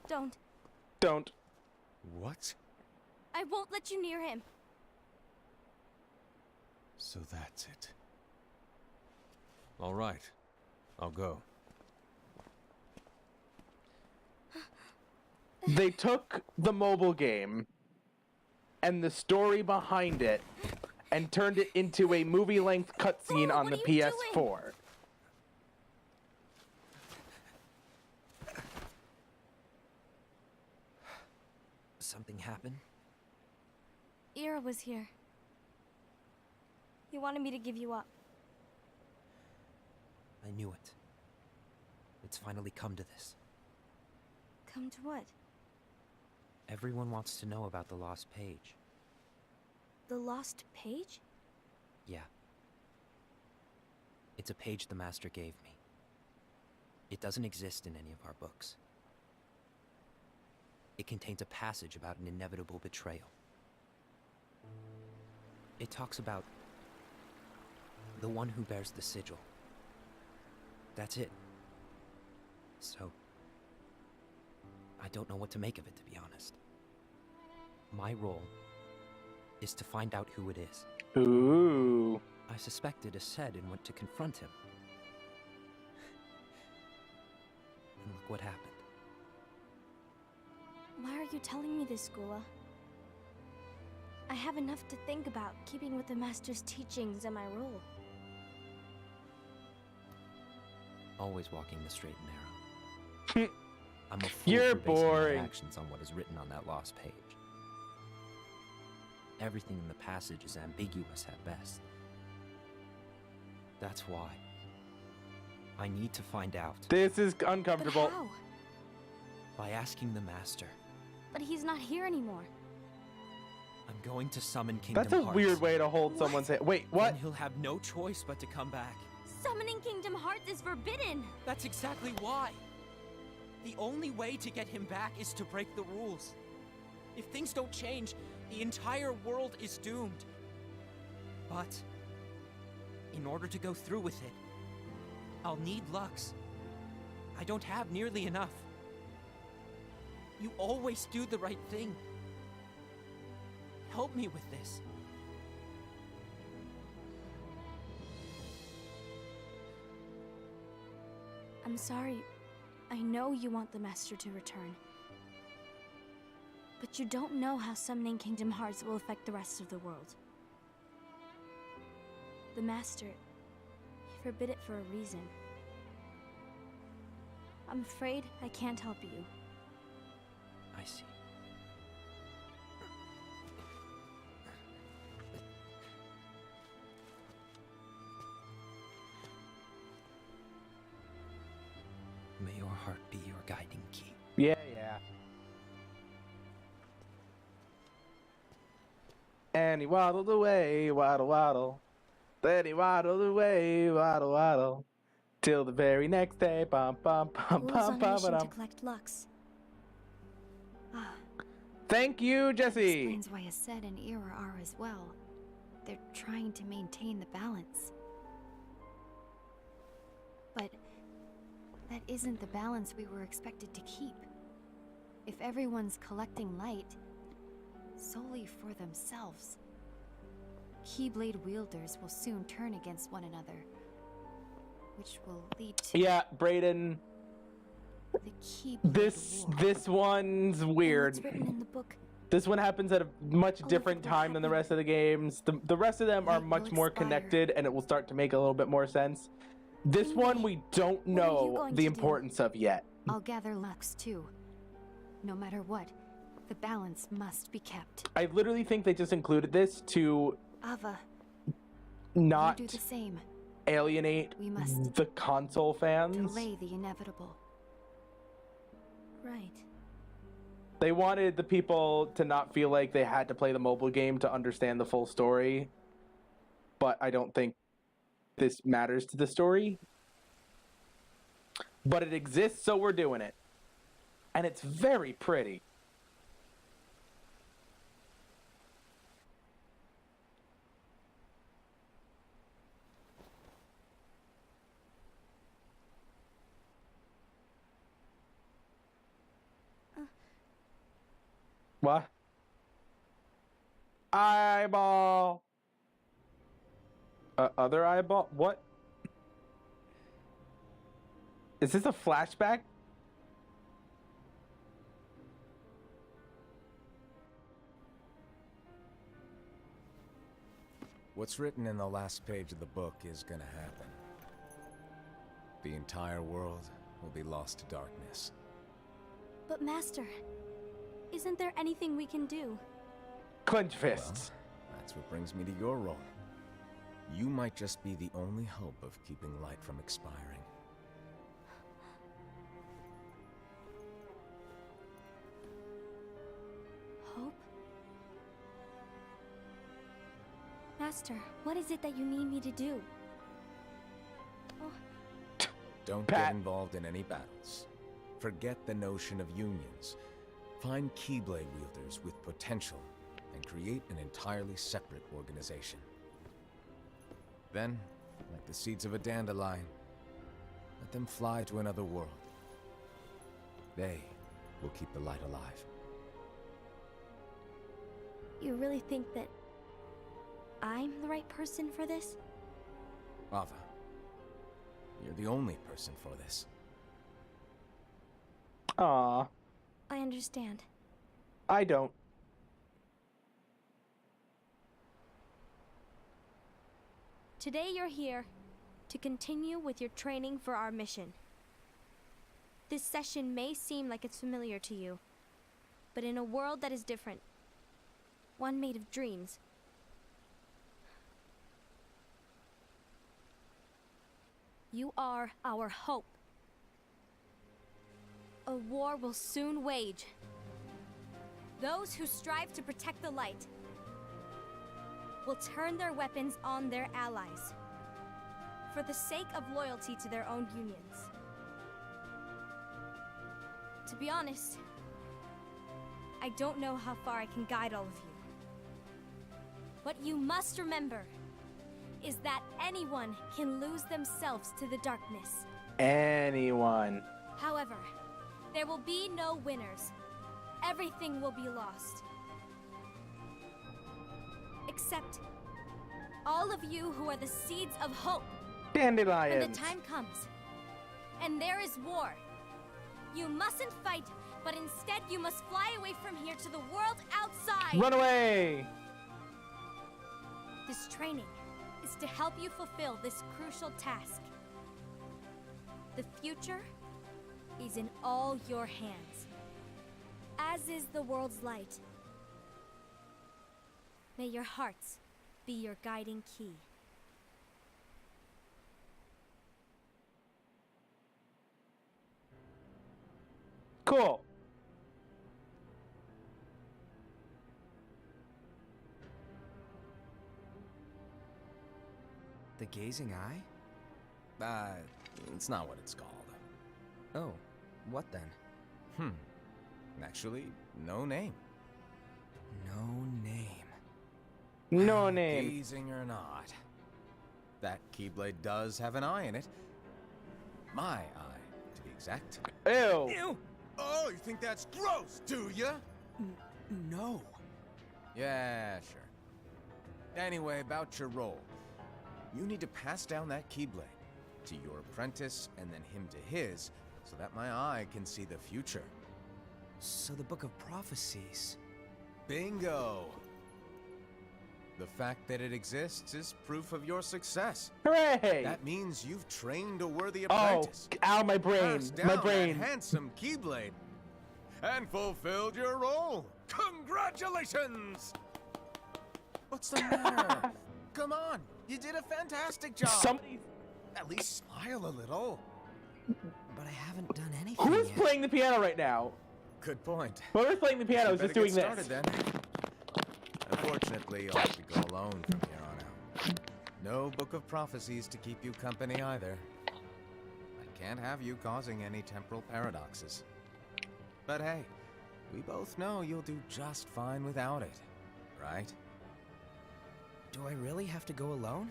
S8: Don't.
S1: Don't.
S4: What?
S8: I won't let you near him.
S4: So that's it. All right. I'll go.
S1: They took the mobile game and the story behind it and turned it into a movie-length cutscene on
S8: what
S1: the
S8: are you
S1: PS4.
S6: Something happened?
S8: Ira was here. He wanted me to give you up.
S6: I knew it. It's finally come to this.
S8: Come to what?
S6: Everyone wants to know about the lost page.
S8: The lost page?
S6: Yeah. It's a page the Master gave me. It doesn't exist in any of our books. It contains a passage about an inevitable betrayal. It talks about the one who bears the sigil. That's it. So, I don't know what to make of it, to be honest. My role is to find out who it is.
S1: Ooh.
S6: I suspected a said and went to confront him. And look what happened.
S8: Why are you telling me this, Gula? I have enough to think about, keeping with the Master's teachings and my role.
S6: Always walking the straight and narrow. I'm a fool
S1: You're
S6: for basing my
S1: boring.
S6: actions on what is written on that lost page. Everything in the passage is ambiguous at best. That's why I need to find out
S1: This is
S8: But
S1: uncomfortable.
S8: how?
S6: by asking the Master.
S8: But he's not here anymore.
S6: I'm going to summon Kingdom
S1: That's a
S6: Hearts.
S1: weird way to hold
S8: What?
S1: someone's hand. Wait, what?
S6: Then he'll have no choice but to come back.
S8: Summoning Kingdom Hearts is forbidden!
S6: That's exactly why. The only way to get him back is to break the rules. If things don't change, the entire world is doomed. But in order to go through with it, I'll need Lux. I don't have nearly enough. You always do the right thing. Help me with this.
S8: I'm sorry. I know you want the Master to return. But you don't know how summoning Kingdom Hearts will affect the rest of the world. The Master, he forbid it for a reason. I'm afraid I can't help you.
S6: I see. May your heart be your guiding key.
S1: Yeah, yeah. And he waddled away, waddle, waddle. Then he waddled away, waddle, waddle. Till the very next day, bum, bum, bum,
S8: Gula's
S1: bum,
S8: on a
S1: bum,
S8: mission to
S1: bum.
S8: collect Lux. Ah,
S1: Thank you, Jesse.
S5: Explains why Ased and Ira are as well. They're trying to maintain the balance. But that isn't the balance we were expected to keep. If everyone's collecting light solely for themselves, Keyblade wielders will soon turn against one another, which will lead to
S1: Yeah, Brayden,
S5: the Keyblade War.
S1: this one's weird.
S8: It's written in the book.
S1: This one happens at a much
S8: Oh,
S1: different
S8: what
S1: time than the
S8: happened?
S1: rest of the games. The rest of them are
S5: It will
S1: much more
S5: expire.
S1: connected, and it will start to make a little bit more sense. This one we don't
S8: what are you
S1: know
S8: going
S1: the
S8: to do?
S1: importance of yet.
S5: I'll gather Lux too. No matter what, the balance must be kept.
S1: I literally think they just included this to
S5: Ava,
S1: not
S5: you do the same.
S1: alienate
S5: We must
S1: the console fans.
S5: delay the inevitable.
S8: Right.
S1: They wanted the people to not feel like they had to play the mobile game to understand the full story. But I don't think this matters to the story. But it exists, so we're doing it. And it's very pretty. What? Eyeball. Other eyeball? What? Is this a flashback?
S2: What's written in the last page of the book is gonna happen. The entire world will be lost to darkness.
S8: But Master, isn't there anything we can do?
S1: Clench fists.
S2: That's what brings me to your role. You might just be the only hope of keeping light from expiring.
S8: Hope? Master, what is it that you need me to do?
S2: Don't
S1: Pat.
S2: get involved in any battles. Forget the notion of unions. Find Keyblade wielders with potential and create an entirely separate organization. Then, like the seeds of a dandelion, let them fly to another world. They will keep the light alive.
S8: You really think that I'm the right person for this?
S2: Ava, you're the only person for this.
S1: Aw,
S8: I understand.
S1: I don't.
S8: Today you're here to continue with your training for our mission. This session may seem like it's familiar to you, but in a world that is different, one made of dreams, you are our hope. A war will soon wage. Those who strive to protect the light will turn their weapons on their allies for the sake of loyalty to their own unions. To be honest, I don't know how far I can guide all of you. What you must remember is that anyone can lose themselves to the darkness.
S1: Anyone.
S8: However, there will be no winners. Everything will be lost. Except all of you who are the seeds of hope.
S1: Dandelions.
S8: When the time comes, and there is war, you mustn't fight, but instead you must fly away from here to the world outside.
S1: Run away!
S8: This training is to help you fulfill this crucial task. The future is in all your hands, as is the world's light. May your hearts be your guiding key.
S1: Cool.
S6: The gazing eye?
S2: It's not what it's called.
S6: Oh, what then?
S2: Actually, no name.
S6: No name.
S1: No name.
S2: Gazing or not, that Keyblade does have an eye in it. My eye, to be exact.
S1: Ew.
S2: Ew! Oh, you think that's gross, do ya?
S6: No.
S2: Yeah, sure. Anyway, about your role. You need to pass down that Keyblade to your apprentice and then him to his, so that my eye can see the future.
S6: So the Book of Prophecies.
S2: Bingo! The fact that it exists is proof of your success.
S1: Hooray!
S2: That means you've trained a worthy
S1: Oh,
S2: apprentice.
S1: ow, my brain.
S2: Passed down
S1: My brain.
S2: that handsome Keyblade. And fulfilled your role. Congratulations! What's the matter? Come on, you did a fantastic job.
S1: Somebody.
S2: At least smile a little.
S6: But I haven't done anything
S1: Who's
S6: yet.
S1: playing the piano right now?
S2: Good point.
S1: Whoever's playing the piano is
S2: Better
S1: just doing
S2: get started,
S1: this.
S2: then. Unfortunately, you'll have to go alone from here on out. No Book of Prophecies to keep you company either. I can't have you causing any temporal paradoxes. But hey, we both know you'll do just fine without it, right?
S6: Do I really have to go alone?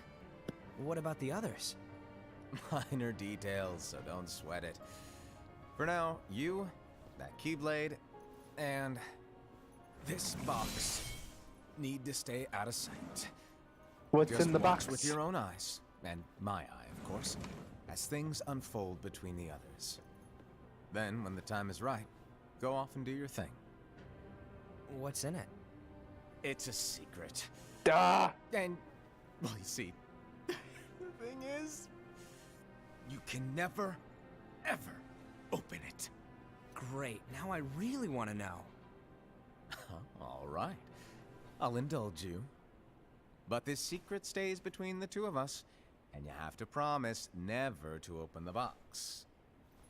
S6: What about the others?
S2: Minor details, so don't sweat it. For now, you, that Keyblade, and this box need to stay out of sight.
S1: What's
S2: Just
S1: in the
S2: watch
S1: box?
S2: with your own eyes, and my eye, of course, as things unfold between the others. Then, when the time is right, go off and do your thing.
S6: What's in it?
S2: It's a secret.
S1: Duh.
S2: And, well, you see, the thing is, you can never, ever open it.
S6: Great, now I really want to know.
S2: All right. I'll indulge you. But this secret stays between the two of us, and you have to promise never to open the box.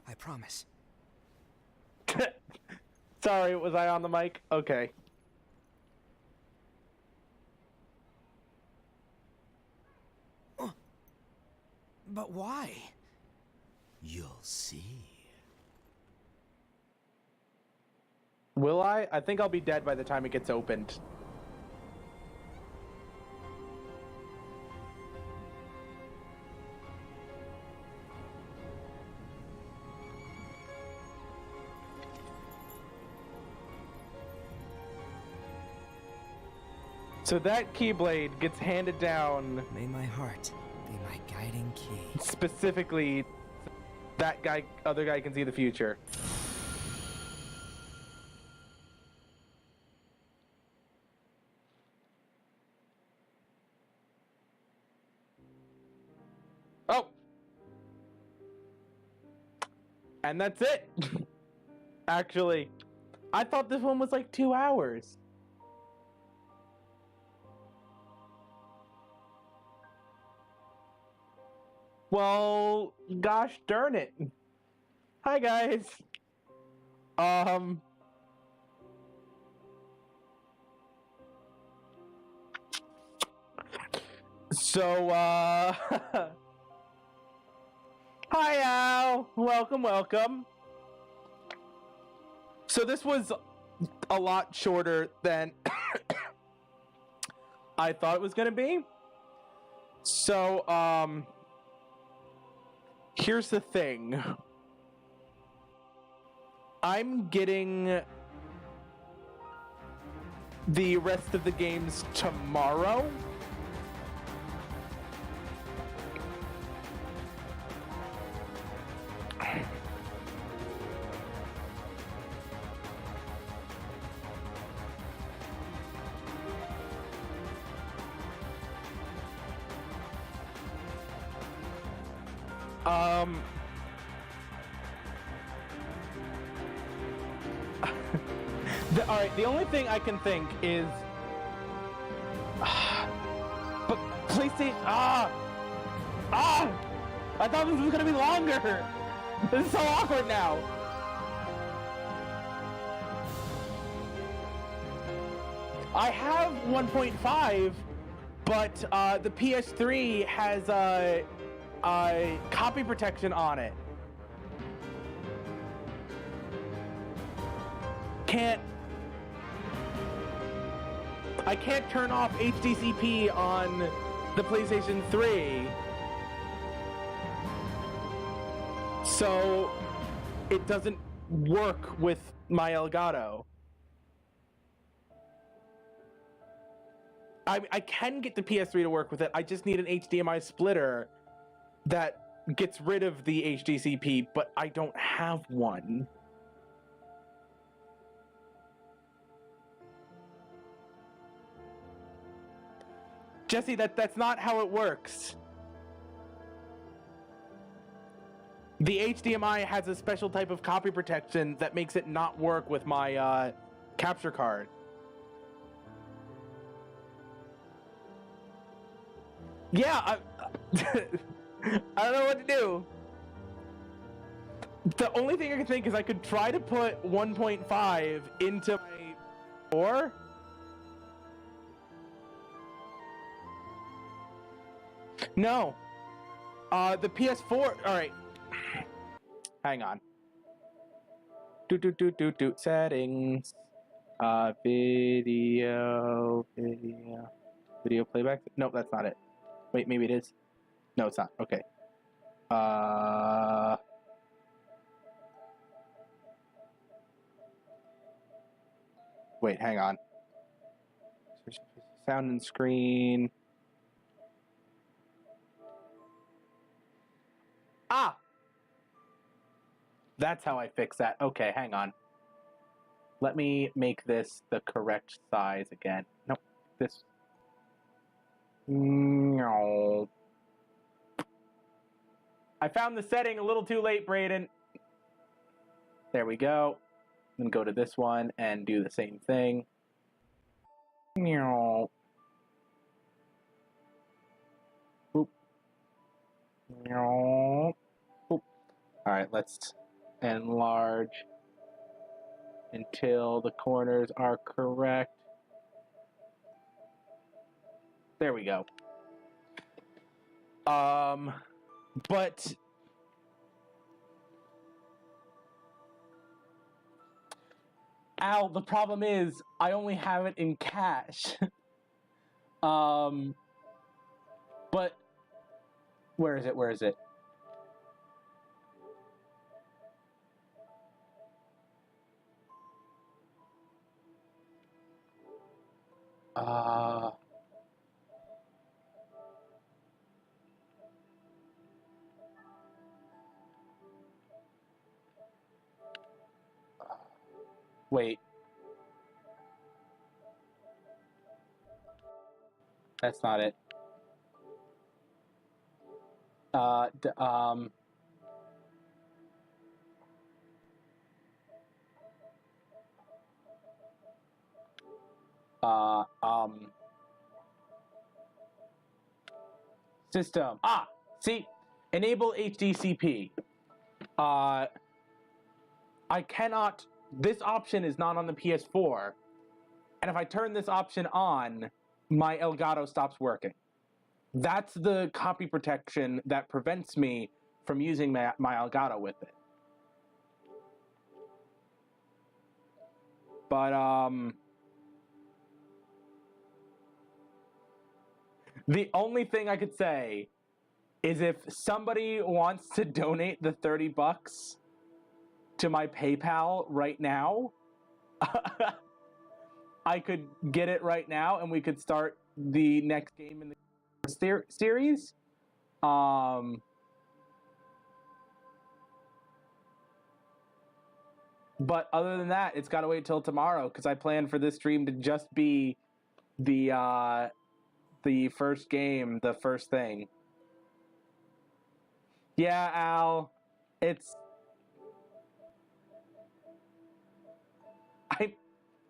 S6: I promise.
S1: Sorry, was I on the mic? Okay.
S6: But why?
S2: You'll see.
S1: Will I? I think I'll be dead by the time it gets opened. So that Keyblade gets handed down
S6: May my heart be my guiding key.
S1: specifically. That guy, other guy, can see the future. Oh! And that's it! Actually, I thought this one was like 2 hours. Well, gosh darn it. Hi, guys. So, hi, Al. Welcome, welcome. So this was a lot shorter than I thought it was gonna be. So, here's the thing. I'm getting the rest of the games tomorrow. Alright, the only thing I can think is... but PlayStation... I thought this was gonna be longer! This is so awkward now! I have 1.5, but the PS3 has copy protection on it. I can't turn off HDCP on the PlayStation 3. So it doesn't work with my Elgato. I can get the PS3 to work with it. I just need an HDMI splitter that gets rid of the HDCP, but I don't have one. Jesse, that's not how it works. The HDMI has a special type of copy protection that makes it not work with my capture card. Yeah, I don't know what to do. The only thing I can think is I could try to put 1.5 into my 4. No. The PS4. Alright. Hang on. Settings. Video playback. No, that's not it. Wait, maybe it is. No, it's not. Okay. Wait, hang on. Sound and screen. Ah! That's how I fix that. Okay, hang on. Let me make this the correct size again. Nope, this. No. I found the setting a little too late, Brayden. There we go. Then go to this one and do the same thing. Meow. Boop. Meow. Boop. Alright, let's enlarge until the corners are correct. There we go. But Al, the problem is I only have it in cache. But where is it? Where is it? Wait. That's not it. D System. Ah, see, enable HDCP. I cannot. This option is not on the PS4, and if I turn this option on, my Elgato stops working. That's the copy protection that prevents me from using my Elgato with it. But the only thing I could say is if somebody wants to donate the $30 to my PayPal right now, I could get it right now and we could start the next game in the series. But other than that, it's got to wait till tomorrow because I plan for this stream to just be the first game, the first thing. Yeah, Al,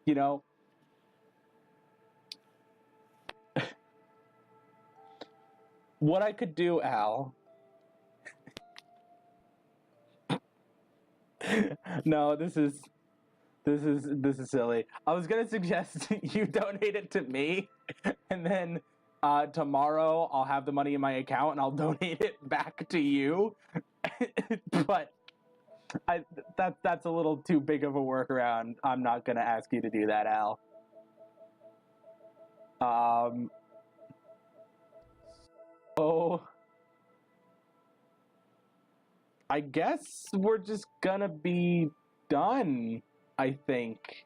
S1: you know, what I could do, Al. No, this is silly. I was gonna suggest you donate it to me, and then tomorrow I'll have the money in my account and I'll donate it back to you. But that's a little too big of a workaround. I'm not gonna ask you to do that, Al. So I guess we're just gonna be done, I think.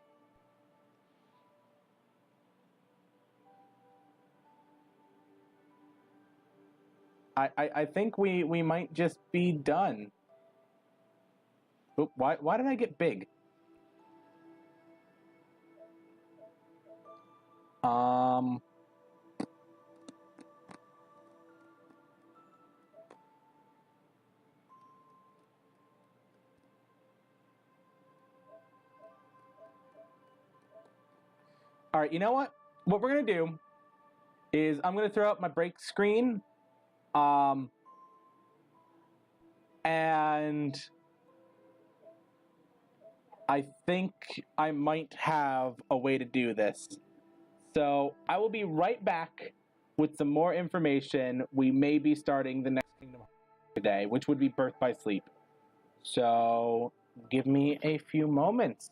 S1: I think we might just be done. Oop, why did I get big? All right, you know what? What we're gonna do is I'm gonna throw up my break screen, and I think I might have a way to do this. So I will be right back with some more information. We may be starting the next Kingdom Hearts today, which would be Birth by Sleep. So give me a few moments.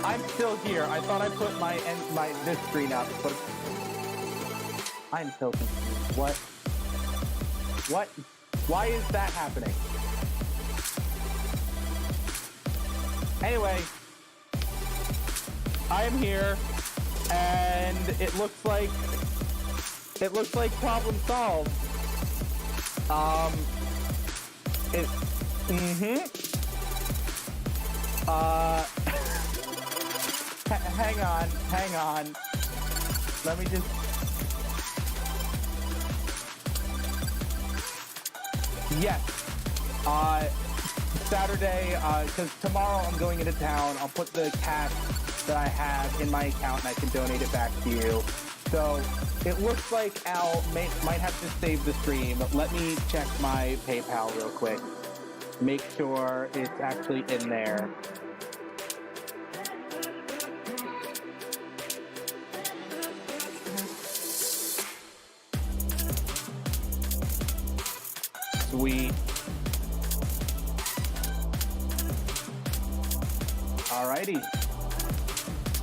S1: I'm still here. I thought I put this screen up, but I'm so confused. What? Why is that happening? Anyway, I am here, and it looks like problem solved. Hang on. Let me just... Yes. Saturday, because tomorrow I'm going into town. I'll put the cash that I have in my account and I can donate it back to you. So it looks like Al might have to save the stream. Let me check my PayPal real quick. Make sure it's actually in there. Sweet. Alrighty.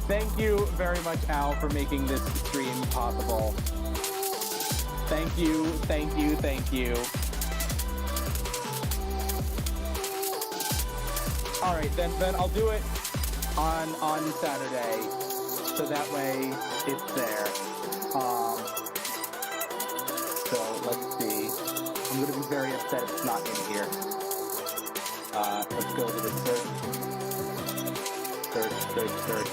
S1: Thank you very much, Al, for making this stream possible. Thank you, thank you, thank you. Alright, then I'll do it on Saturday. So that way it's there. So let's see. I'm gonna be very upset if it's not in here. Let's go to the search. Search.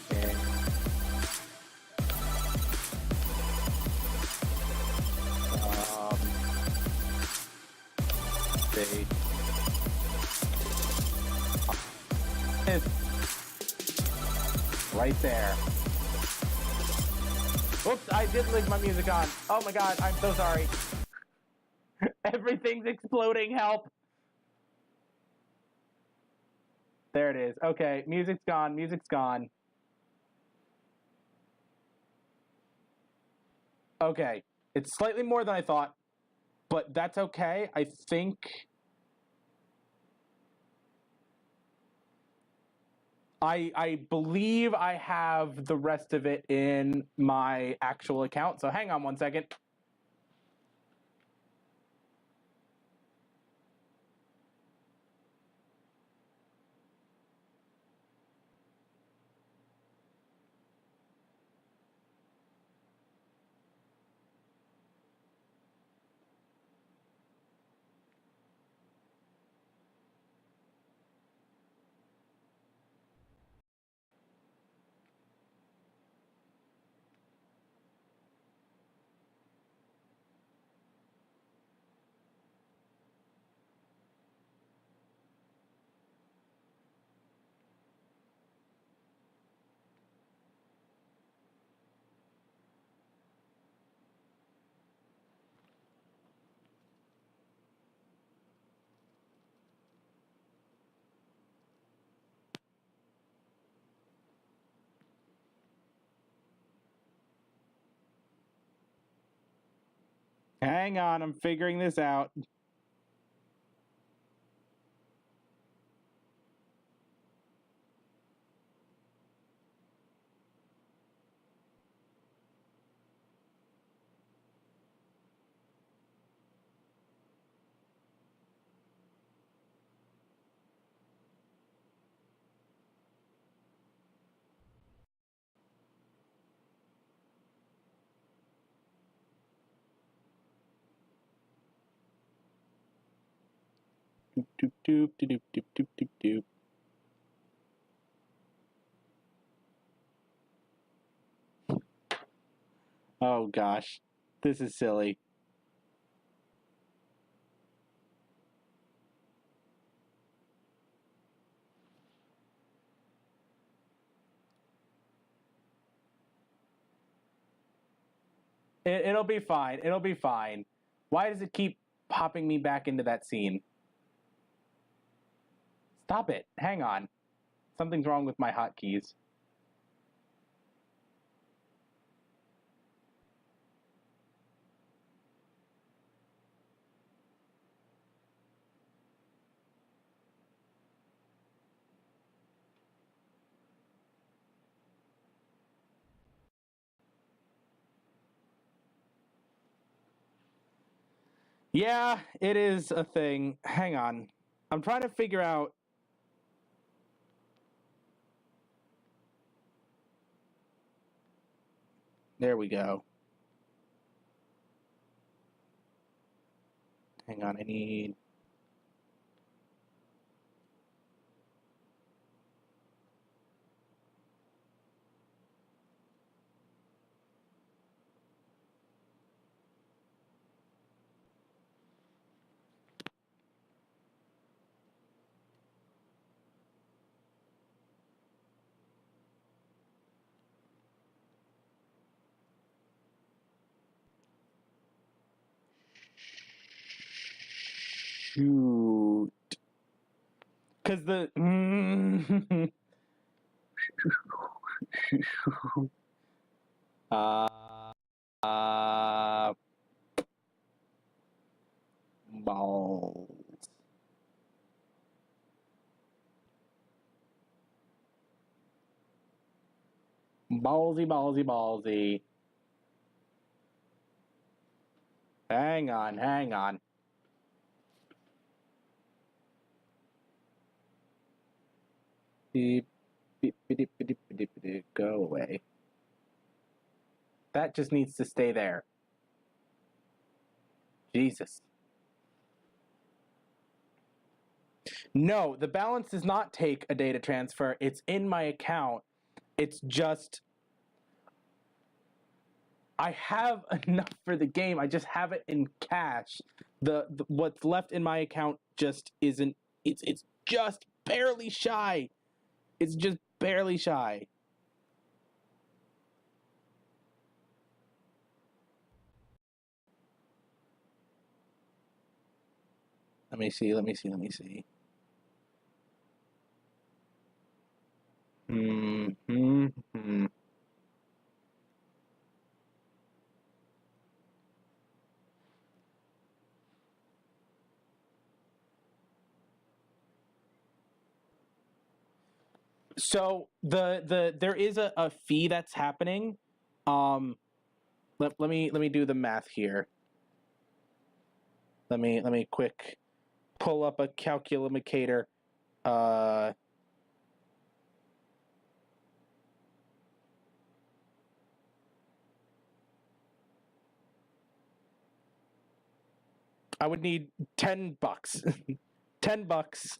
S1: Okay. See. It's right there. Whoops, I did leave my music on. Oh my god, I'm so sorry. Everything's exploding, help! There it is. Okay, music's gone, music's gone. Okay, it's slightly more than I thought, but that's okay. I think... I believe I have the rest of it in my actual account, so hang on one second. Hang on, I'm figuring this out. Doop, doop, doop, doop, doop, doop, doop. Oh gosh, this is silly. It'll be fine. It'll be fine. Why does it keep popping me back into that scene? Stop it. Hang on. Something's wrong with my hotkeys. Yeah, it is a thing. Hang on. I'm trying to figure out... There we go. Hang on, I need... shoot. Because the... balls. Ballsy, ballsy, ballsy. Hang on, hang on. Beep, beep, beep, beep, beep, beep, go away. That just needs to stay there. Jesus. No, the balance does not take a data transfer. It's in my account. It's just... I have enough for the game. I just have it in cash. The what's left in my account just isn't... It's just barely shy. It's just barely shy. Let me see. Hmm. So there is a fee that's happening. Let me do the math here. Let me quick pull up a calculator. I would need $10. $10,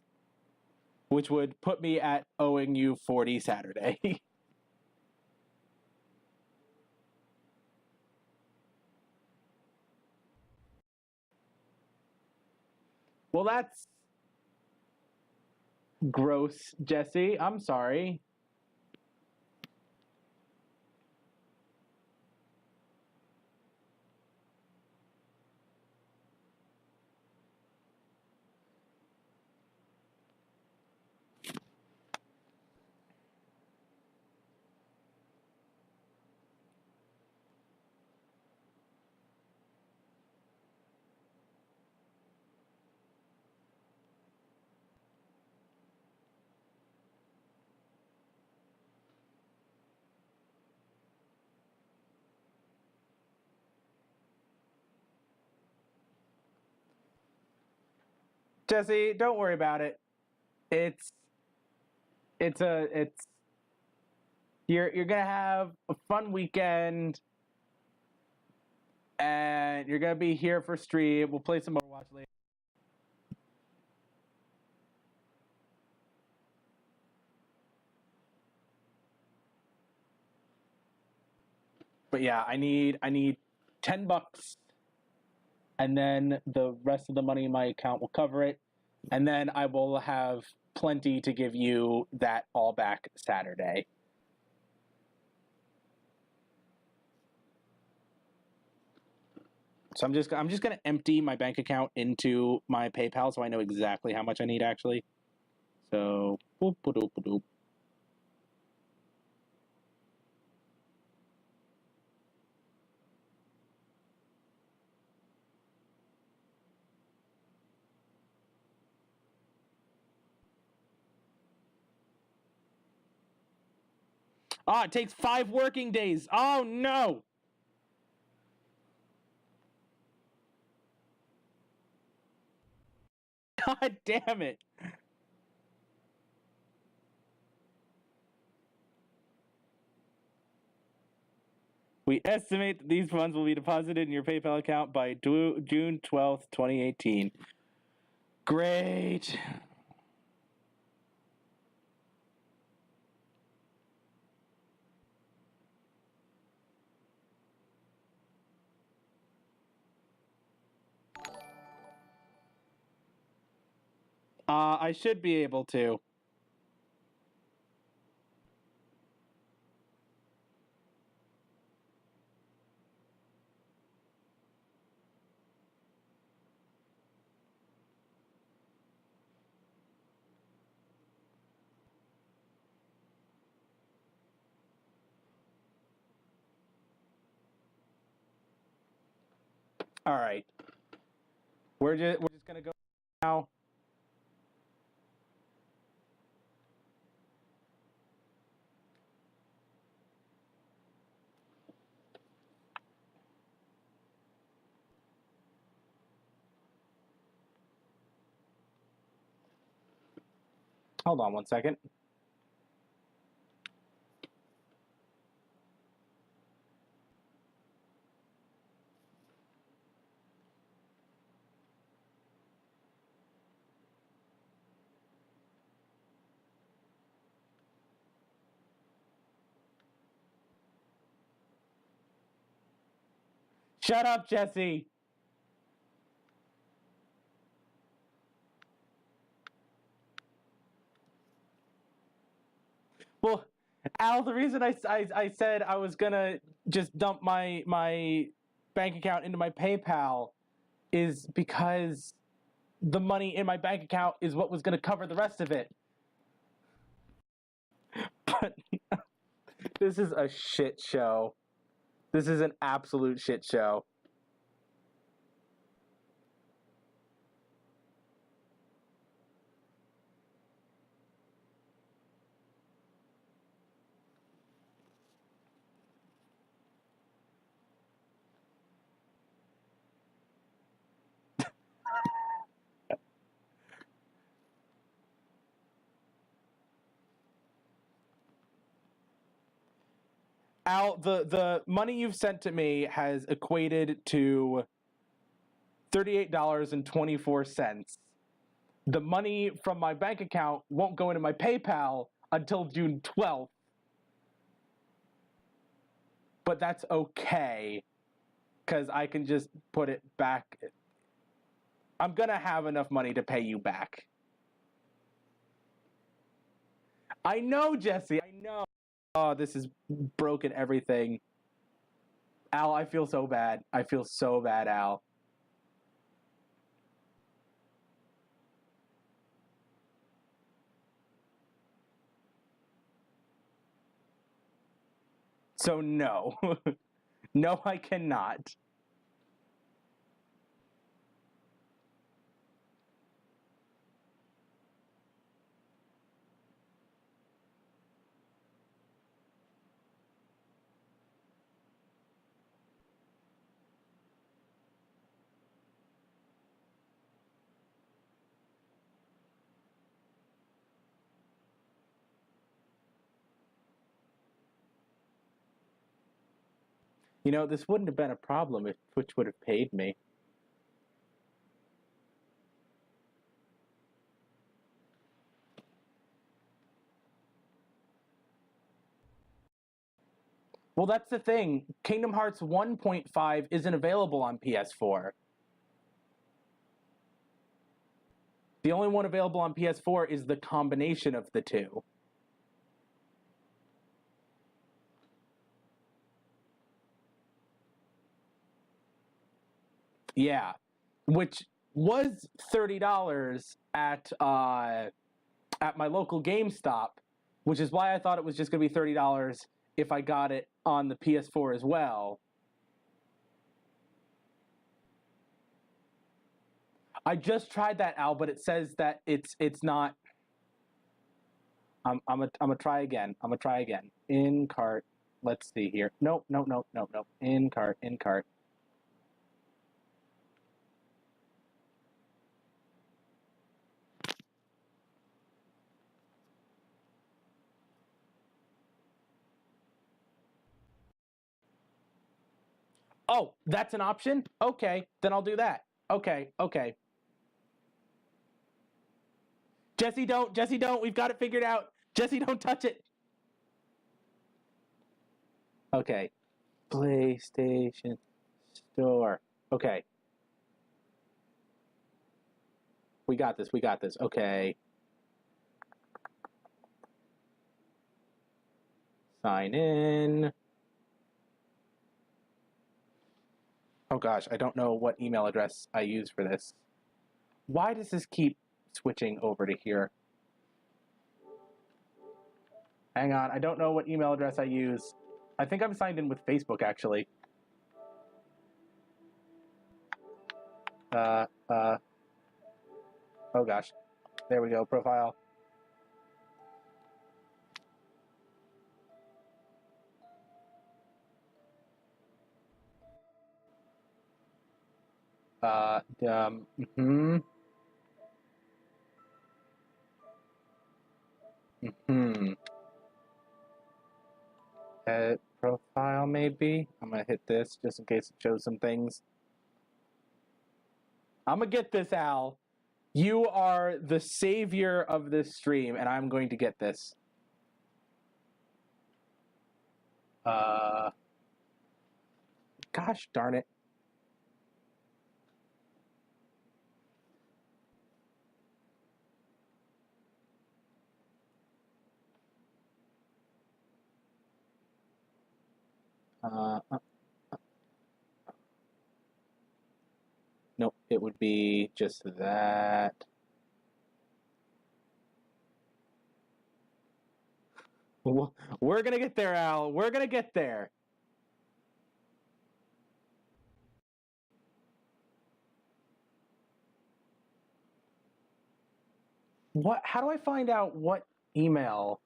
S1: which would put me at owing you 40 Saturday. Well, that's gross, Jesse. I'm sorry. Jesse, don't worry about it. It's you're gonna have a fun weekend, and you're gonna be here for stream. We'll play some Overwatch later. But yeah, I need $10, and then the rest of the money in my account will cover it, and then I will have plenty to give you that all back Saturday. So I'm just gonna empty my bank account into my PayPal so I know exactly how much I need actually. So boop boop boop boop. Oh, it takes 5 working days. Oh no. God damn it. We estimate that these funds will be deposited in your PayPal account by June 12th, 2018. Great. I should be able to. All right. We're just gonna go now. Hold on one second. Shut up, Jesse. Well, Al, the reason I said I was gonna just dump my bank account into my PayPal is because the money in my bank account is what was gonna cover the rest of it. But this is a shit show. This is an absolute shit show. Al, the money you've sent to me has equated to $38.24. The money from my bank account won't go into my PayPal until June 12th. But that's okay, because I can just put it back. I'm gonna have enough money to pay you back. I know, Jesse, I know. Oh, this has broken everything. Al, I feel so bad. I feel so bad, Al. So no. No, I cannot. You know, this wouldn't have been a problem if Twitch would have paid me. Well, that's the thing. Kingdom Hearts 1.5 isn't available on PS4. The only one available on PS4 is the combination of the two. Yeah, which was $30 at my local GameStop, which is why I thought it was just going to be $30 if I got it on the PS4 as well. I just tried that, Al, but it says that it's not. I'm gonna try again. I'm gonna try again. In cart. Let's see here. Nope. In cart. In cart. Oh, that's an option? Okay, then I'll do that. Okay. Jesse, don't. Jesse, don't. We've got it figured out. Jesse, don't touch it. Okay. PlayStation Store. Okay. We got this. Okay. Sign in. Oh gosh, I don't know what email address I use for this. Why does this keep switching over to here? Hang on, I don't know what email address I use. I think I'm signed in with Facebook, actually. Oh gosh. There we go, profile. Mm-hmm. Mm-hmm. Edit profile, maybe? I'm gonna hit this just in case it shows some things. I'm gonna get this, Al. You are the savior of this stream, and I'm going to get this. Gosh darn it. Nope, it would be just that. We're gonna get there, Al. We're gonna get there. What? How do I find out what email?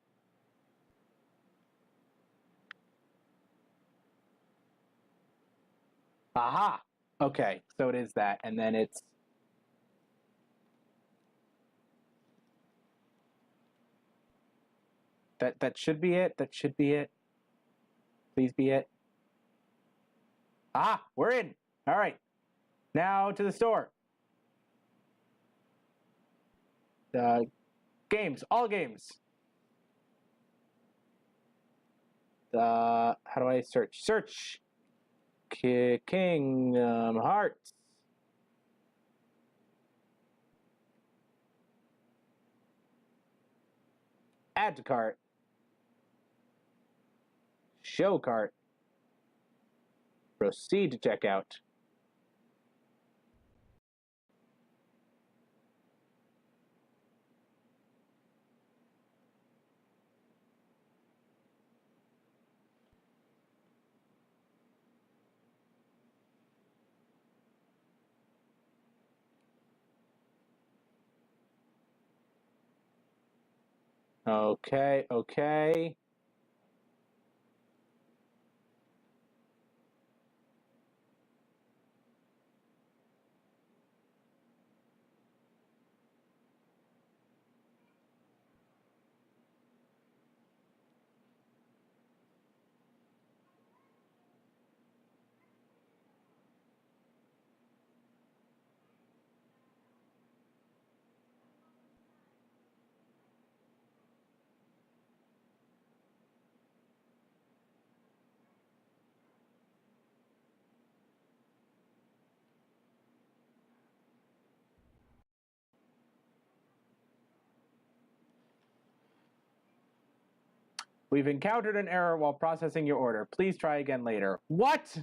S1: Aha. Okay, so it is that, and then it's that should be it. That should be it. Please be it. Ah, we're in. All right. Now to the store. Games, all games. How do I search? Search. Kingdom Hearts. Add to cart. Show cart. Proceed to checkout. Okay, okay. We've encountered an error while processing your order. Please try again later. What?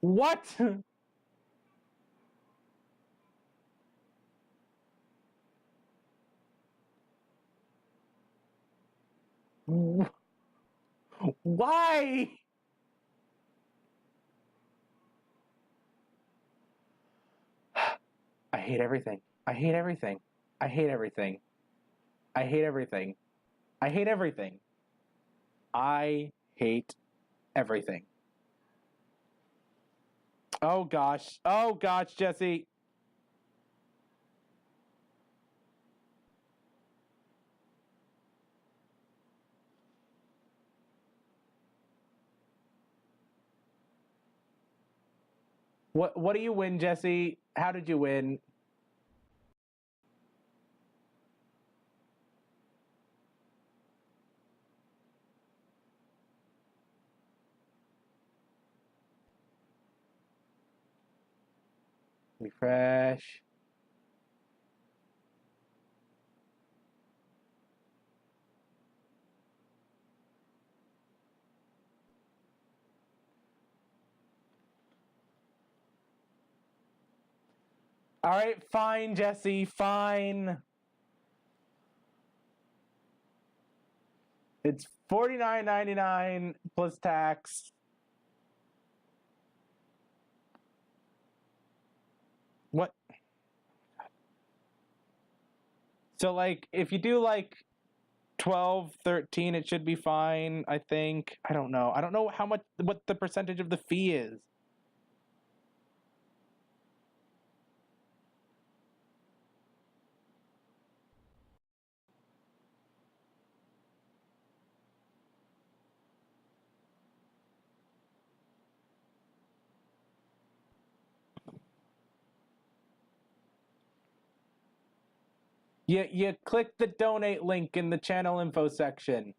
S1: What? Why? I hate everything. I hate everything. I hate everything. I hate everything. I hate everything. I hate everything. Oh gosh. Oh gosh, Jesse. What do you win, Jesse? How did you win? Refresh. All right, fine, Jesse, fine. It's $49.99 plus tax. So, like, if you do, like, 12, 13, it should be fine, I think. I don't know. I don't know what the percentage of the fee is. You click the donate link in the channel info section.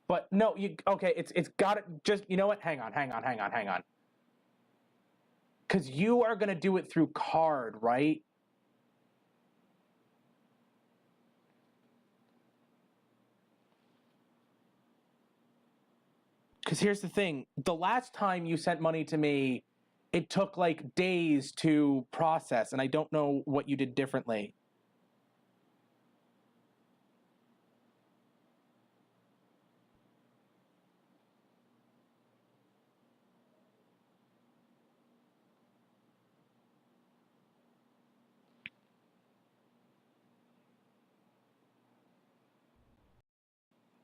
S1: But no, okay, it's got it. Just, you know what? Hang on. Because you are going to do it through card, right? Because here's the thing. The last time you sent money to me, it took like days to process, and I don't know what you did differently.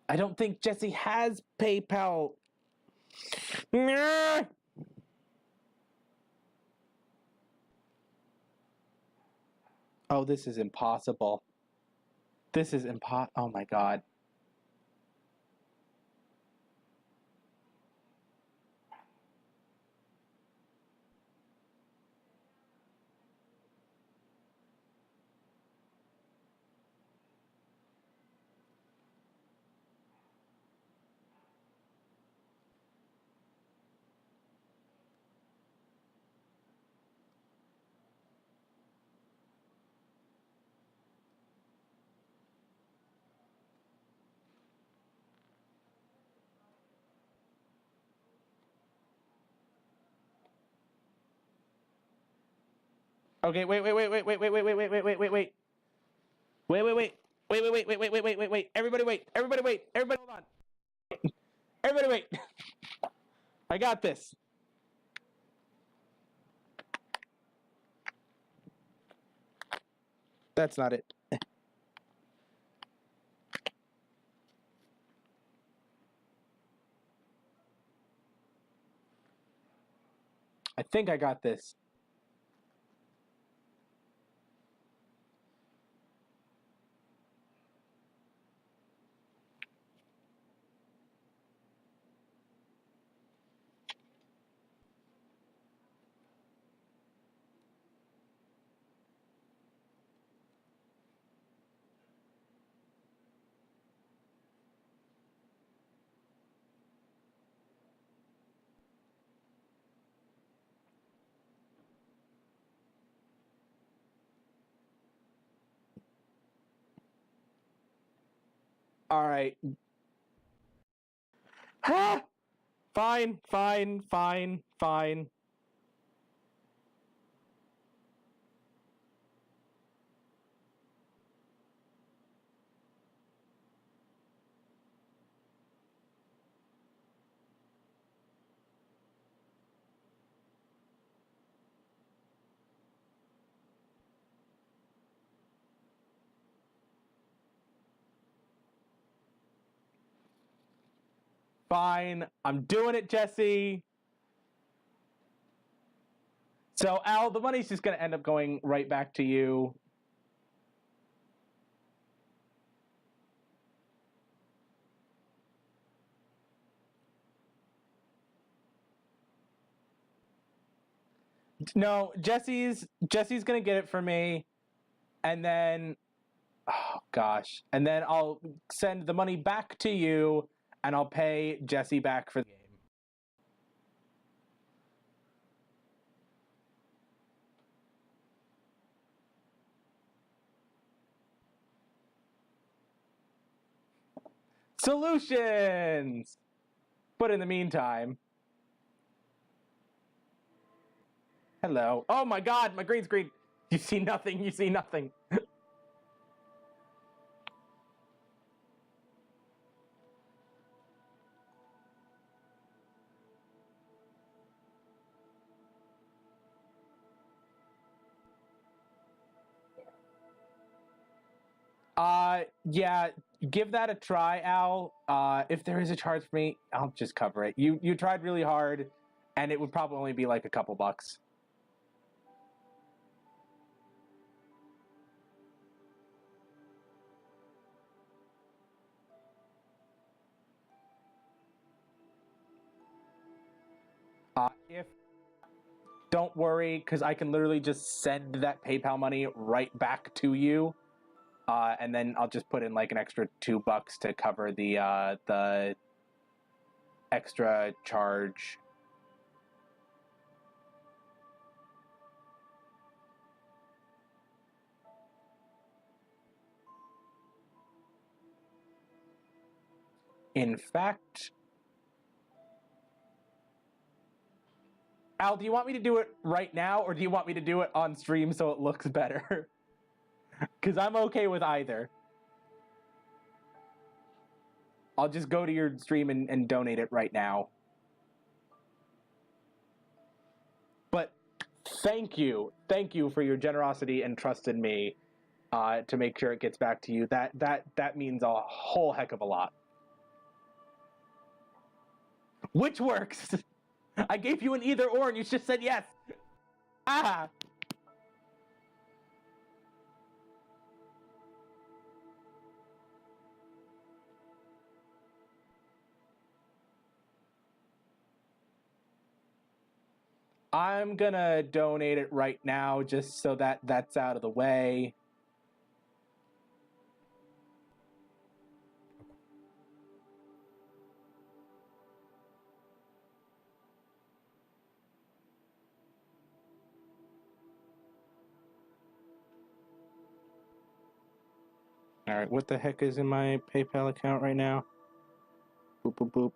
S1: I don't think Jesse has PayPal. Oh, this is impossible. This is oh my god. Okay, wait. Everybody wait. Everybody hold on. Everybody wait. I got this. That's not it. I think I got this. All right. Ha! Fine. Fine. I'm doing it, Jesse. So, Al, the money's just going to end up going right back to you. No, Jesse's going to get it for me. And then, oh gosh. And then I'll send the money back to you, and I'll pay Jesse back for the game. Solutions! But in the meantime... Hello. Oh my god, my green screen! You see nothing. Yeah, give that a try, Al. If there is a charge for me, I'll just cover it. You tried really hard, and it would probably only be like a couple bucks. If don't worry, because I can literally just send that PayPal money right back to you, and then I'll just put in like an extra $2 to cover the extra charge. In fact, Al, do you want me to do it right now, or do you want me to do it on stream so it looks better? Because I'm okay with either. I'll just go to your stream and donate it right now. But thank you for your generosity and trust in me to make sure it gets back to you. That means a whole heck of a lot. Which works. I gave you an either or, and you just said yes. Ah. I'm gonna donate it right now just so that that's out of the way. All right, what the heck is in my PayPal account right now? Boop, boop, boop.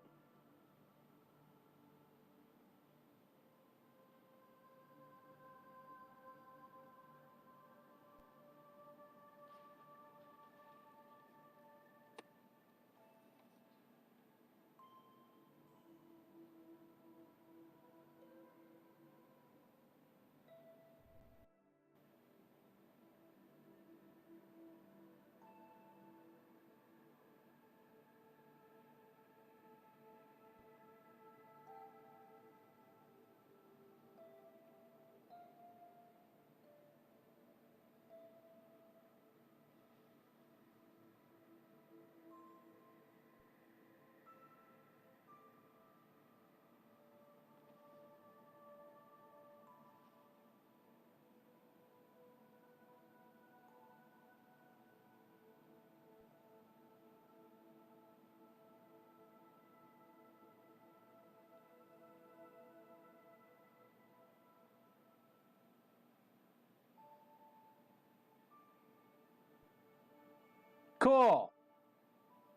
S1: Cool.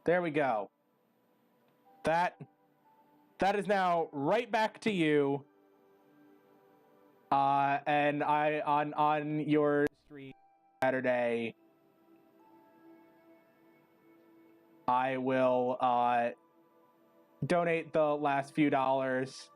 S1: There we go. That is now right back to you. And I on your stream Saturday, I will donate the last few dollars.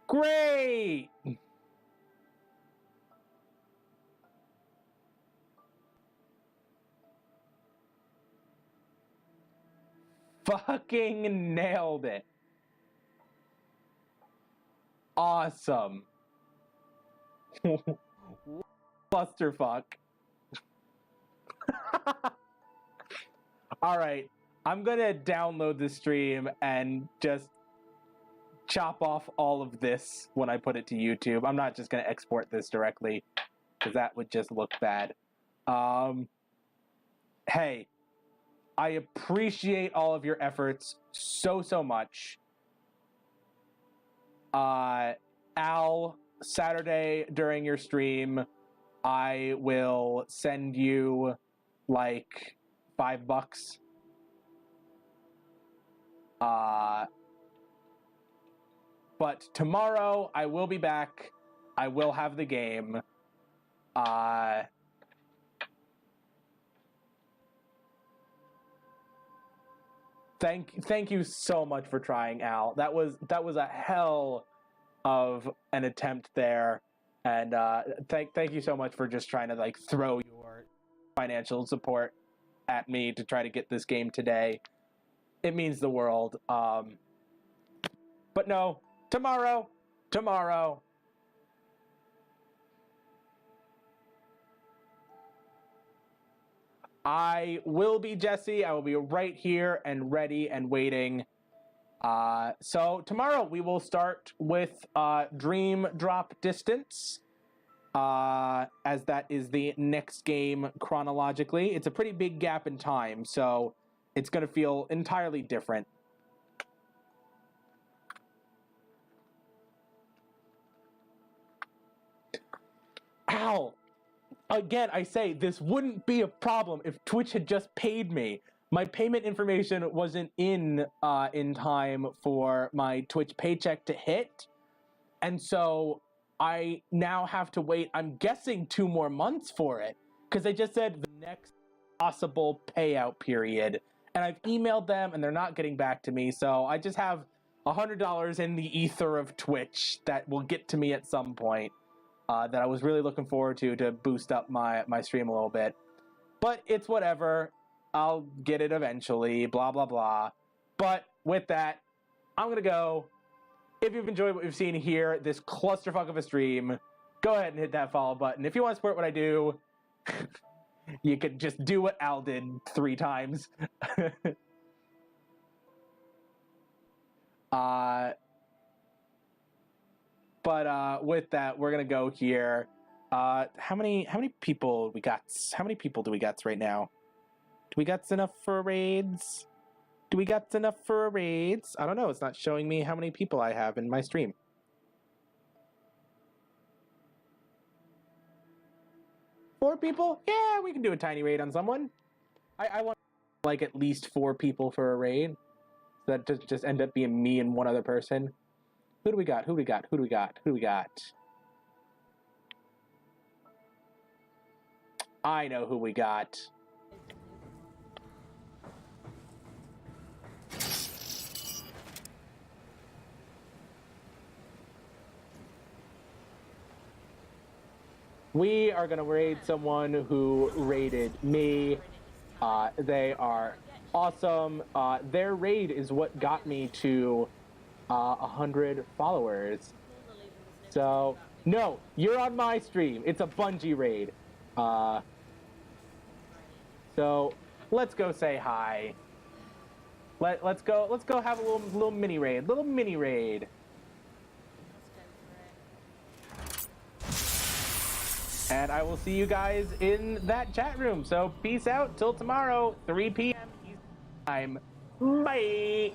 S1: Great! Fucking nailed it. Awesome. Clusterfuck. All right, I'm gonna download the stream and just chop off all of this when I put it to YouTube. I'm not just gonna export this directly because that would just look bad. Hey, I appreciate all of your efforts so much. Al, Saturday during your stream, I will send you like $5. But tomorrow I will be back. I will have the game. Thank you so much for trying, Al. That was a hell of an attempt there, and thank you so much for just trying to like throw your financial support at me to try to get this game today. It means the world. But no, tomorrow. I will be Jesse. I will be right here and ready and waiting. So tomorrow we will start with Dream Drop Distance, as that is the next game chronologically. It's a pretty big gap in time, so it's going to feel entirely different. Ow! Again, I say, this wouldn't be a problem if Twitch had just paid me. My payment information wasn't in time for my Twitch paycheck to hit. And so I now have to wait, I'm guessing 2 more months for it. Because they just said the next possible payout period. And I've emailed them and they're not getting back to me. So I just have $100 in the ether of Twitch that will get to me at some point. That I was really looking forward to boost up my stream a little bit. But it's whatever. I'll get it eventually, blah, blah, blah. But with that, I'm going to go. If you've enjoyed what you've seen here, this clusterfuck of a stream, go ahead and hit that follow button. If you want to support what I do, you could just do what Al did 3 times. But with that, we're gonna go here. How many people we got? How many people do we got right now? Do we got enough for raids? I don't know. It's not showing me how many people I have in my stream. Four people? Yeah, we can do a tiny raid on someone. I want like at least 4 people for a raid. So that just end up being me and one other person. Who do we got? I know who we got. We are going to raid someone who raided me. They are awesome. Their raid is what got me to 100 followers. So, no, you're on my stream. It's a Bungie raid. So, let's go say hi. Let's go have a little mini raid. And I will see you guys in that chat room. So peace out till tomorrow, 3 p.m. Eastern time. Bye.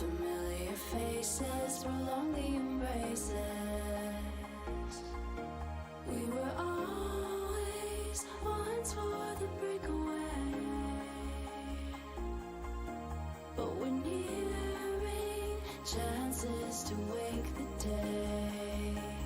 S10: Familiar faces prolong the embraces. We were always once for the breakaway, but we're nearing chances to wake the day.